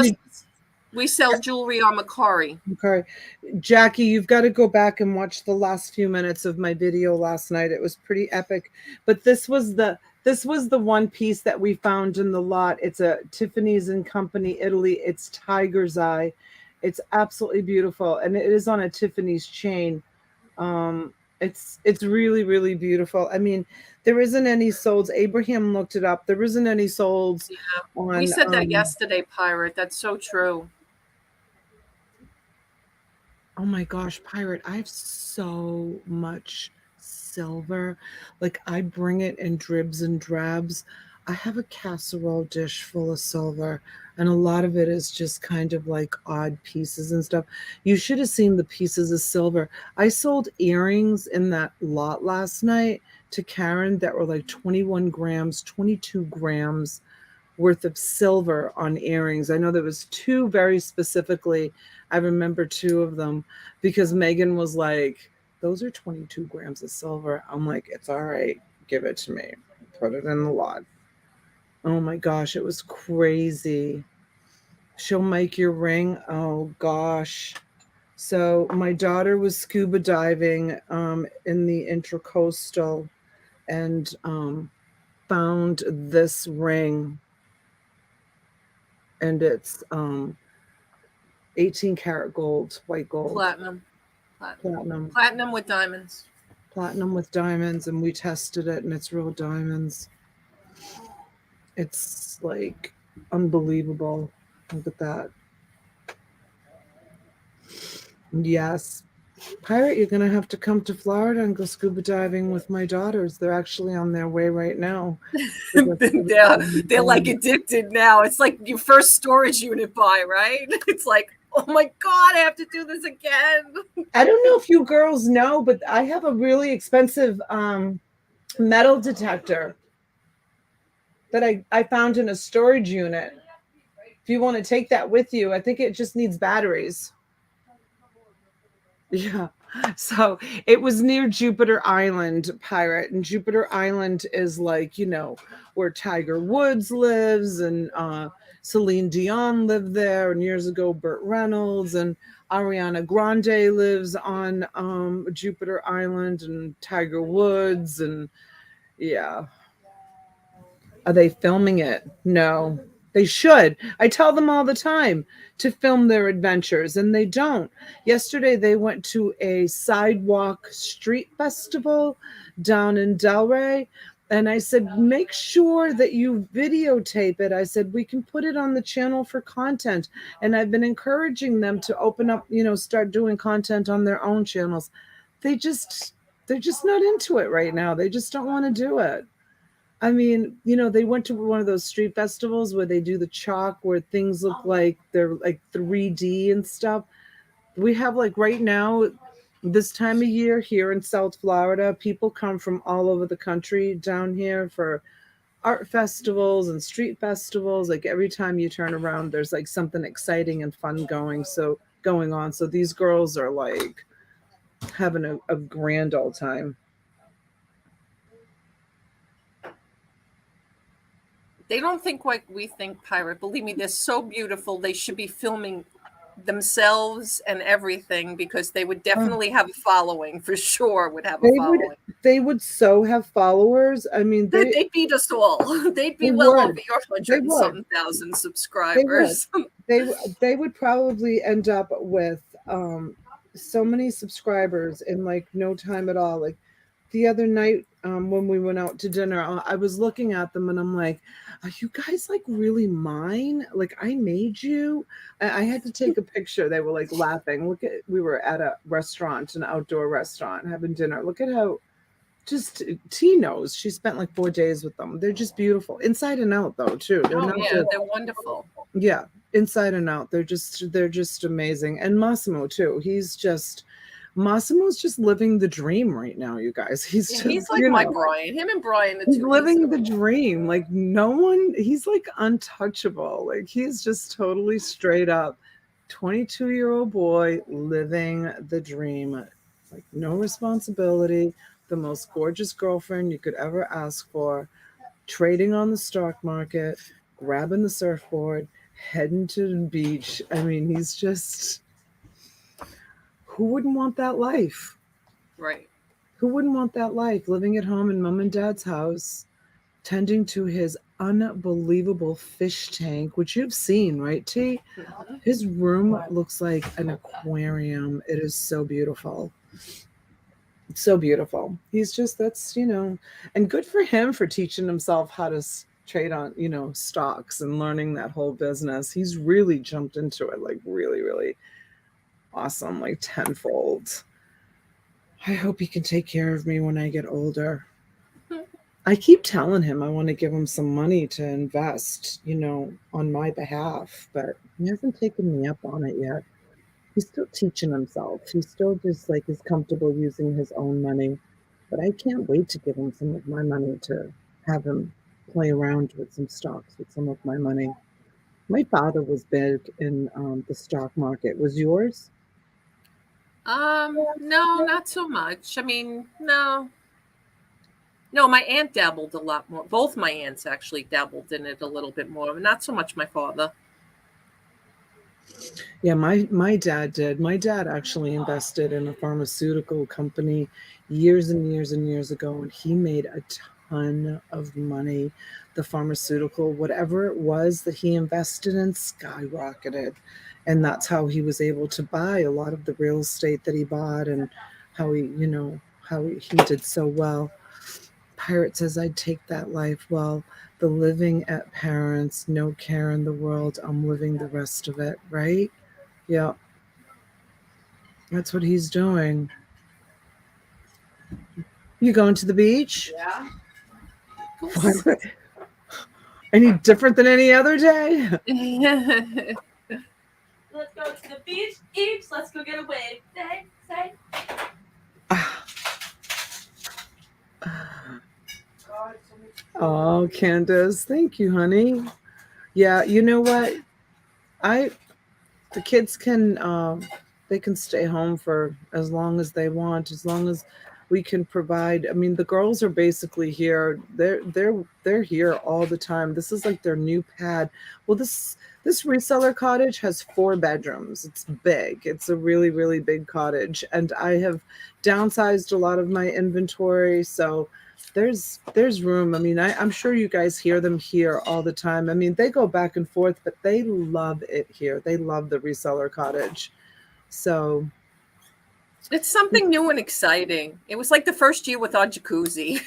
We sell jewelry on Mercari. okay. Jackie, you've got to go back and watch the last few minutes of my video last night. It was pretty epic. But this was This was the one piece that we found in the lot. It's a Tiffany's and Company, Italy. It's tiger's eye. It's absolutely beautiful, and it is on a Tiffany's chain. It's really really beautiful. I mean, there isn't any solds. Abraham looked it up. There isn't any solds Yeah. We on. said that yesterday, Pirate. That's so true. Oh my gosh, Pirate, I have so much silver. Like I bring it in dribs and drabs. I have a casserole dish full of silver, and a lot of it is just kind of like odd pieces and stuff. You should have seen the pieces of silver. I sold earrings in that lot last night to Karen that were like 21 grams, 22 grams worth of silver on earrings. I know there was two very specifically. I remember two of them because Megan was like, those are 22 grams of silver. I'm like, it's all right. Give it to me. Put it in the lot. Oh my gosh, it was crazy. She'll make your ring. Oh gosh. So my daughter was scuba diving in the intercoastal and found this ring, and it's 18 karat gold, white gold, Platinum. platinum, Platinum with diamonds. platinum with diamonds, and we tested it, and it's real diamonds. It's like unbelievable. Look at that. Yes. Pirate, you're gonna have to come to Florida and go scuba diving with my daughters. They're actually on their way right now. They're like addicted now. It's like your first storage unit buy, right? It's like, oh my God, I have to do this again. I don't know if you girls know, but I have a really expensive metal detector that I found in a storage unit. If you want to take that with you, I think it just needs batteries. Yeah. So it was near Jupiter Island, Pirate. And Jupiter Island is like, where Tiger Woods lives, and Celine Dion lived there. And years ago, Burt Reynolds and Ariana Grande lives on Jupiter Island, and Tiger Woods. And yeah. Are they filming it? No. They should. I tell them all the time to film their adventures, and they don't. Yesterday, they went to a sidewalk street festival down in Delray, and I said, make sure that you videotape it. I said, we can put it on the channel for content. And I've been encouraging them to open up, start doing content on their own channels. They're just not into it right now. They just don't want to do it. I mean, they went to one of those street festivals where they do the chalk, where things look like they're like 3D and stuff. We have like right now, this time of year here in South Florida, people come from all over the country down here for art festivals and street festivals. Like every time you turn around, there's like something exciting and fun going on. So these girls are like having a grand old time. They don't think like we think, Pirate. Believe me, they're so beautiful. They should be filming themselves and everything, because they would definitely have a following, for sure would have a following. They would so have followers. I mean, they'd beat us all. They'd be well over your 100 and something thousand subscribers. They would probably end up with so many subscribers in like no time at all. Like the other night when we went out to dinner, I was looking at them and I'm like, are you guys like really mine? Like I made you. I had to take a picture. They were like laughing. We were at a restaurant, an outdoor restaurant, having dinner. Look at how just T knows. She spent like 4 days with them. They're just beautiful inside and out though too. They're wonderful. Yeah, inside and out. They're just amazing. And Massimo's just living the dream right now, you guys. He's like my Brian. Him and Brian, he's living the dream. Like he's like untouchable. Like he's just totally straight up 22-year-old boy living the dream. Like no responsibility, the most gorgeous girlfriend you could ever ask for, trading on the stock market, grabbing the surfboard, heading to the beach. I mean, he's just, who wouldn't want that life? Right. Who wouldn't want that life? Living at home in mom and dad's house, tending to his unbelievable fish tank, which you've seen, right, T? Mhm. His room looks like an aquarium. It is so beautiful. So beautiful. He's just, that's, and good for him for teaching himself how to trade on, stocks and learning that whole business. He's really jumped into it, like really, really awesome, like tenfold. I hope he can take care of me when I get older. I keep telling him I want to give him some money to invest, on my behalf, but he hasn't taken me up on it yet. He's still teaching himself. He's still just like is comfortable using his own money. But I can't wait to give him some of my money to have him play around with some stocks with some of my money. My father was big in the stock market. Was yours? No, not so much. I mean, no. No, my aunt dabbled a lot more. Both my aunts actually dabbled in it a little bit more, but not so much my father. Yeah, my dad did. My dad actually invested in a pharmaceutical company years and years and years ago, and he made a ton of money. The pharmaceutical, whatever it was that he invested in, skyrocketed. And that's how he was able to buy a lot of the real estate that he bought and how he did so well. Pirate says I'd take that life. Well, the living at parents, no care in the world. I'm living the rest of it, right? Yeah, that's what he's doing. You going to the beach? Yeah. Why any different than any other day? Let's go to the beach. Eeps. Let's go get a wave. Say. God, so much. Oh, Candace, thank you, honey. Yeah, you know what? I the kids can they can stay home for as long as they want, as long as we can provide. I mean, the girls are basically here. They're here all the time. This is like their new pad. Well, this reseller cottage has 4 bedrooms. It's big. It's a really, really big cottage, and I have downsized a lot of my inventory, so there's room. I mean, I'm sure you guys hear them here all the time. I mean, they go back and forth, but they love it here. They love the reseller cottage. So It's something new and exciting. It was like the first year with our jacuzzi.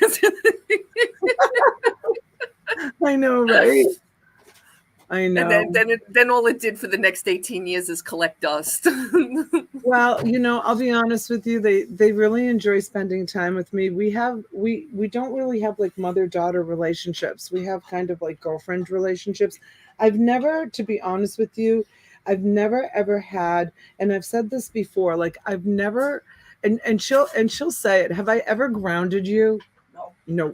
I know, right? I And know. then all it did for the next 18 years is collect dust. Well, I'll be honest with you. They really enjoy spending time with me. We don't really have like mother-daughter relationships. We have kind of like girlfriend relationships. I've never, to be honest with you, I've never ever had, and I've said this before, like I've never, and she'll say it. Have I ever grounded you? No. No.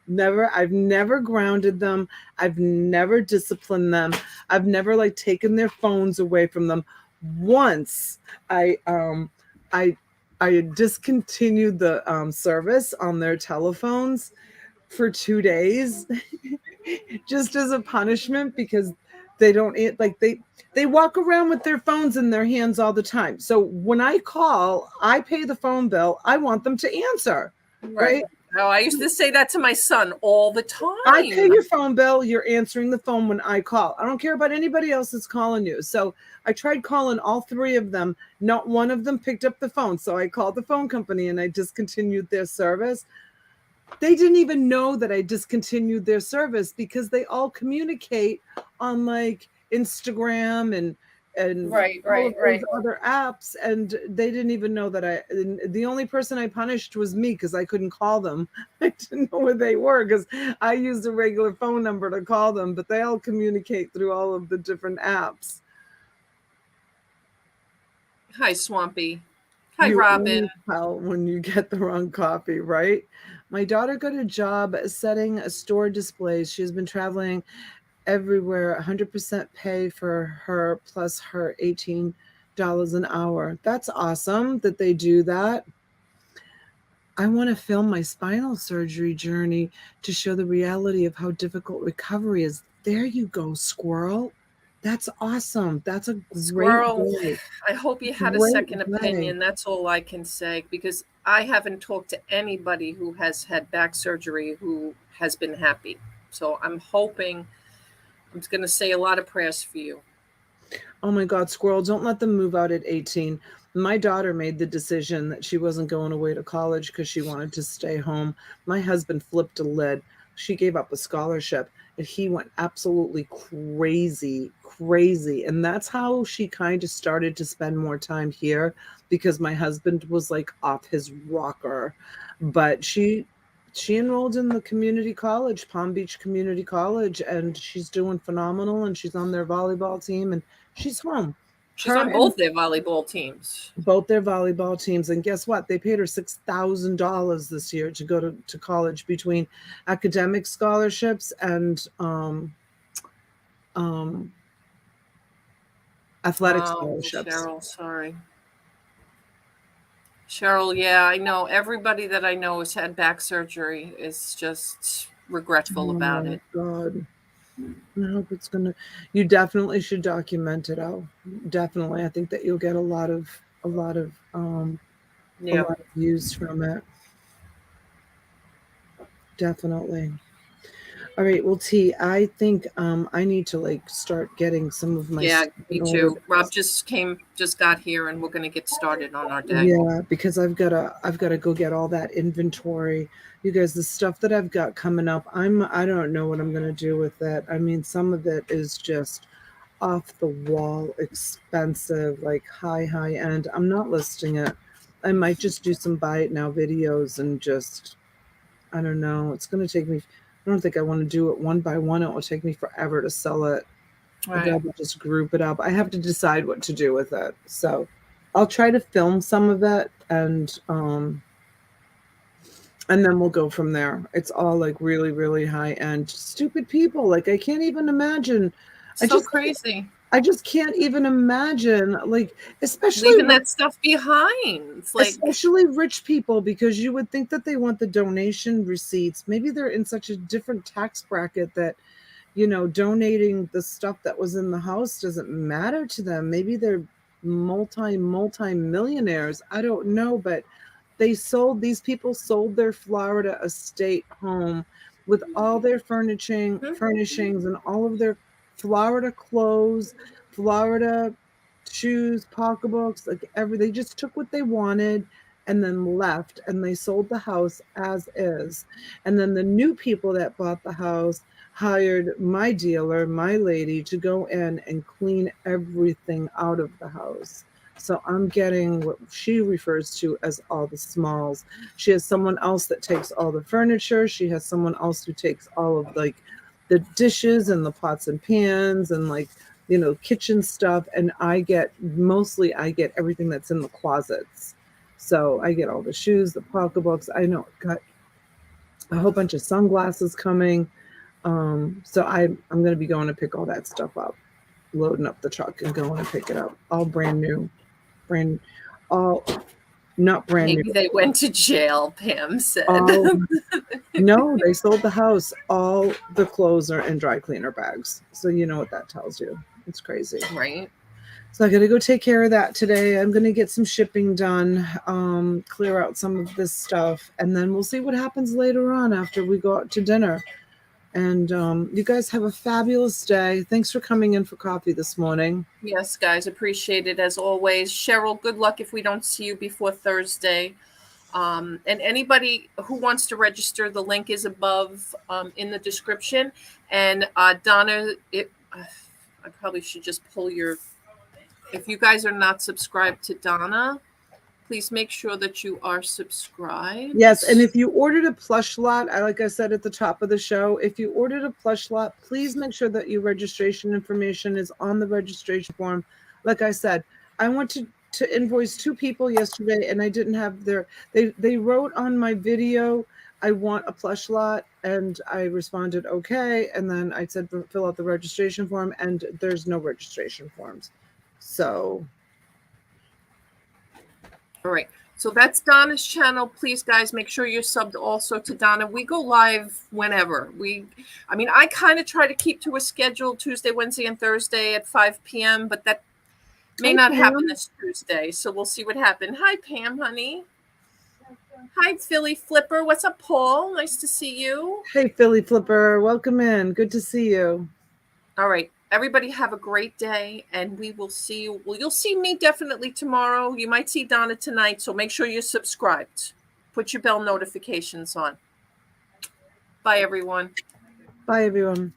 Never. I've never grounded them. I've never disciplined them. I've never like taken their phones away from them. Once I I I discontinued the service on their telephones for 2 days just as a punishment because they don't like they walk around with their phones in their hands all the time. So when I call, I pay the phone bill. I want them to answer, right? Oh, I used to say that to my son all the I pay time. your phone bill. You're answering the phone when I call. I don't care about anybody else that's calling you. So I tried calling all 3 of them. Not one of them picked up the phone. So I called the phone company and I discontinued their service. They didn't even know that I discontinued their service because they all communicate on like Instagram and Right. all of those other apps, and they didn't even know that the only person I punished was me because I couldn't call them. I didn't know where they were because I used a regular phone number to call them, but they all communicate through all of the different apps. Hi, Swampy. Hi, You Robin. only tell when you get the wrong copy, right? My daughter got a job setting a store displays. She's been traveling everywhere, 100% pay for her plus her $18 an hour. That's awesome that they do that. I want to film my spinal surgery journey to show the reality of how difficult recovery is. There you go, squirrel. That's awesome. That's a great Squirrel, way. I hope you had a Great second way. opinion. That's all I can say, because I haven't talked to anybody who has had back surgery who has been happy. So I'm hoping, I'm going to say a lot of prayers for you. Oh my God, Squirrel, don't let them move out at 18. My daughter made the decision that she wasn't going away to college because she wanted to stay home. My husband flipped a lid. She gave up a scholarship and he went absolutely crazy, crazy. And that's how she kind of started to spend more time here, because my husband was like off his rocker. But she enrolled in the community college, Palm Beach Community College, and she's doing phenomenal, and she's on their volleyball team, and she's home. She's Her on and both their volleyball teams. both their volleyball teams. And guess what? They paid her $6,000 this year to go to college, between academic scholarships and athletic Oh, scholarships. Cheryl, sorry. Cheryl, yeah, I know. Everybody that I know has had back surgery is just regretful Oh about my it. God. I hope it's gonna. You definitely should document it out. Definitely, I think that you'll get a lot of Yeah. views from it. Definitely. All right. Well, T, I think I need to like start getting some of my Yeah, stuff me in order. too. Rob just got here, and we're going to get started on our day. Yeah, because I've gotta go get all that inventory. You guys, the stuff that I've got coming up, I don't know what I'm gonna do with it. I mean, some of it is just off the wall expensive, like high end. I'm not listing it. I might just do some buy it now videos and just, I don't know. It's gonna take me, I don't think I want to do it one by one. It will take me forever to sell it. I'd Right. rather just group it up. I have to decide what to do with it. So I'll try to film some of it, and then we'll go from there. It's all like really, really high end. Stupid people. Like I can't even imagine. I So just crazy. I just can't even imagine, like, Leaving that stuff behind. It's like, especially rich people, because you would think that they want the donation receipts. Maybe they're in such a different tax bracket that, donating the stuff that was in the house doesn't matter to them. Maybe they're multi millionaires. I don't know, but these people sold their Florida estate home with all their furnishings and all of their Florida clothes, Florida shoes, pocketbooks, like they just took what they wanted and then left, and they sold the house as is. And then the new people that bought the house hired my dealer, my lady, to go in and clean everything out of the house. So I'm getting what she refers to as all the smalls. She has someone else that takes all the furniture. She has someone else who takes all of like the dishes and the pots and pans and like, kitchen stuff. And I get everything that's in the closets. So I get all the shoes, the pocketbooks. I know got a whole bunch of sunglasses coming. So I'm going to be going to pick all that stuff up, loading up the truck and going to pick it up. All brand new, all not brand maybe new. they went to jail, Pam said. No, they sold the house. All the clothes are in dry cleaner bags. So you know what that tells you. It's crazy. Right. So I got to go take care of that today. I'm going to get some shipping done, clear out some of this stuff, and then we'll see what happens later on after we go out to dinner. And you guys have a fabulous day. Thanks for coming in for coffee this morning. Yes, guys, appreciate it as always. Cheryl, good luck if we don't see you before Thursday. And anybody who wants to register, the link is above in the description. And Donna, I probably should just pull your, if you guys are not subscribed to Donna, please make sure that you are subscribed. Yes, and if you ordered a plush lot, like I said at the top of the show, if you ordered a plush lot, please make sure that your registration information is on the registration form. Like I said, I went to invoice 2 people yesterday, and I didn't have they wrote on my video, I want a plush lot, and I responded okay, and then I said fill out the registration form, and there's no registration forms. So all right. So that's Donna's channel. Please, guys, make sure you're subbed also to Donna. We go live whenever. I kind of try to keep to a schedule Tuesday, Wednesday, and Thursday at 5 p.m., but that may Hi, not Pam. happen this Tuesday. So we'll see what happens. Hi, Pam, honey. Hi, Philly Flipper. What's up, Paul? Nice to see you. Hey, Philly Flipper. Welcome in. Good to see you. All right. Everybody have a great day, and we will see you. Well, you'll see me definitely tomorrow. You might see Donna tonight, so make sure you're subscribed. Put your bell notifications on. Bye, everyone. Bye, everyone.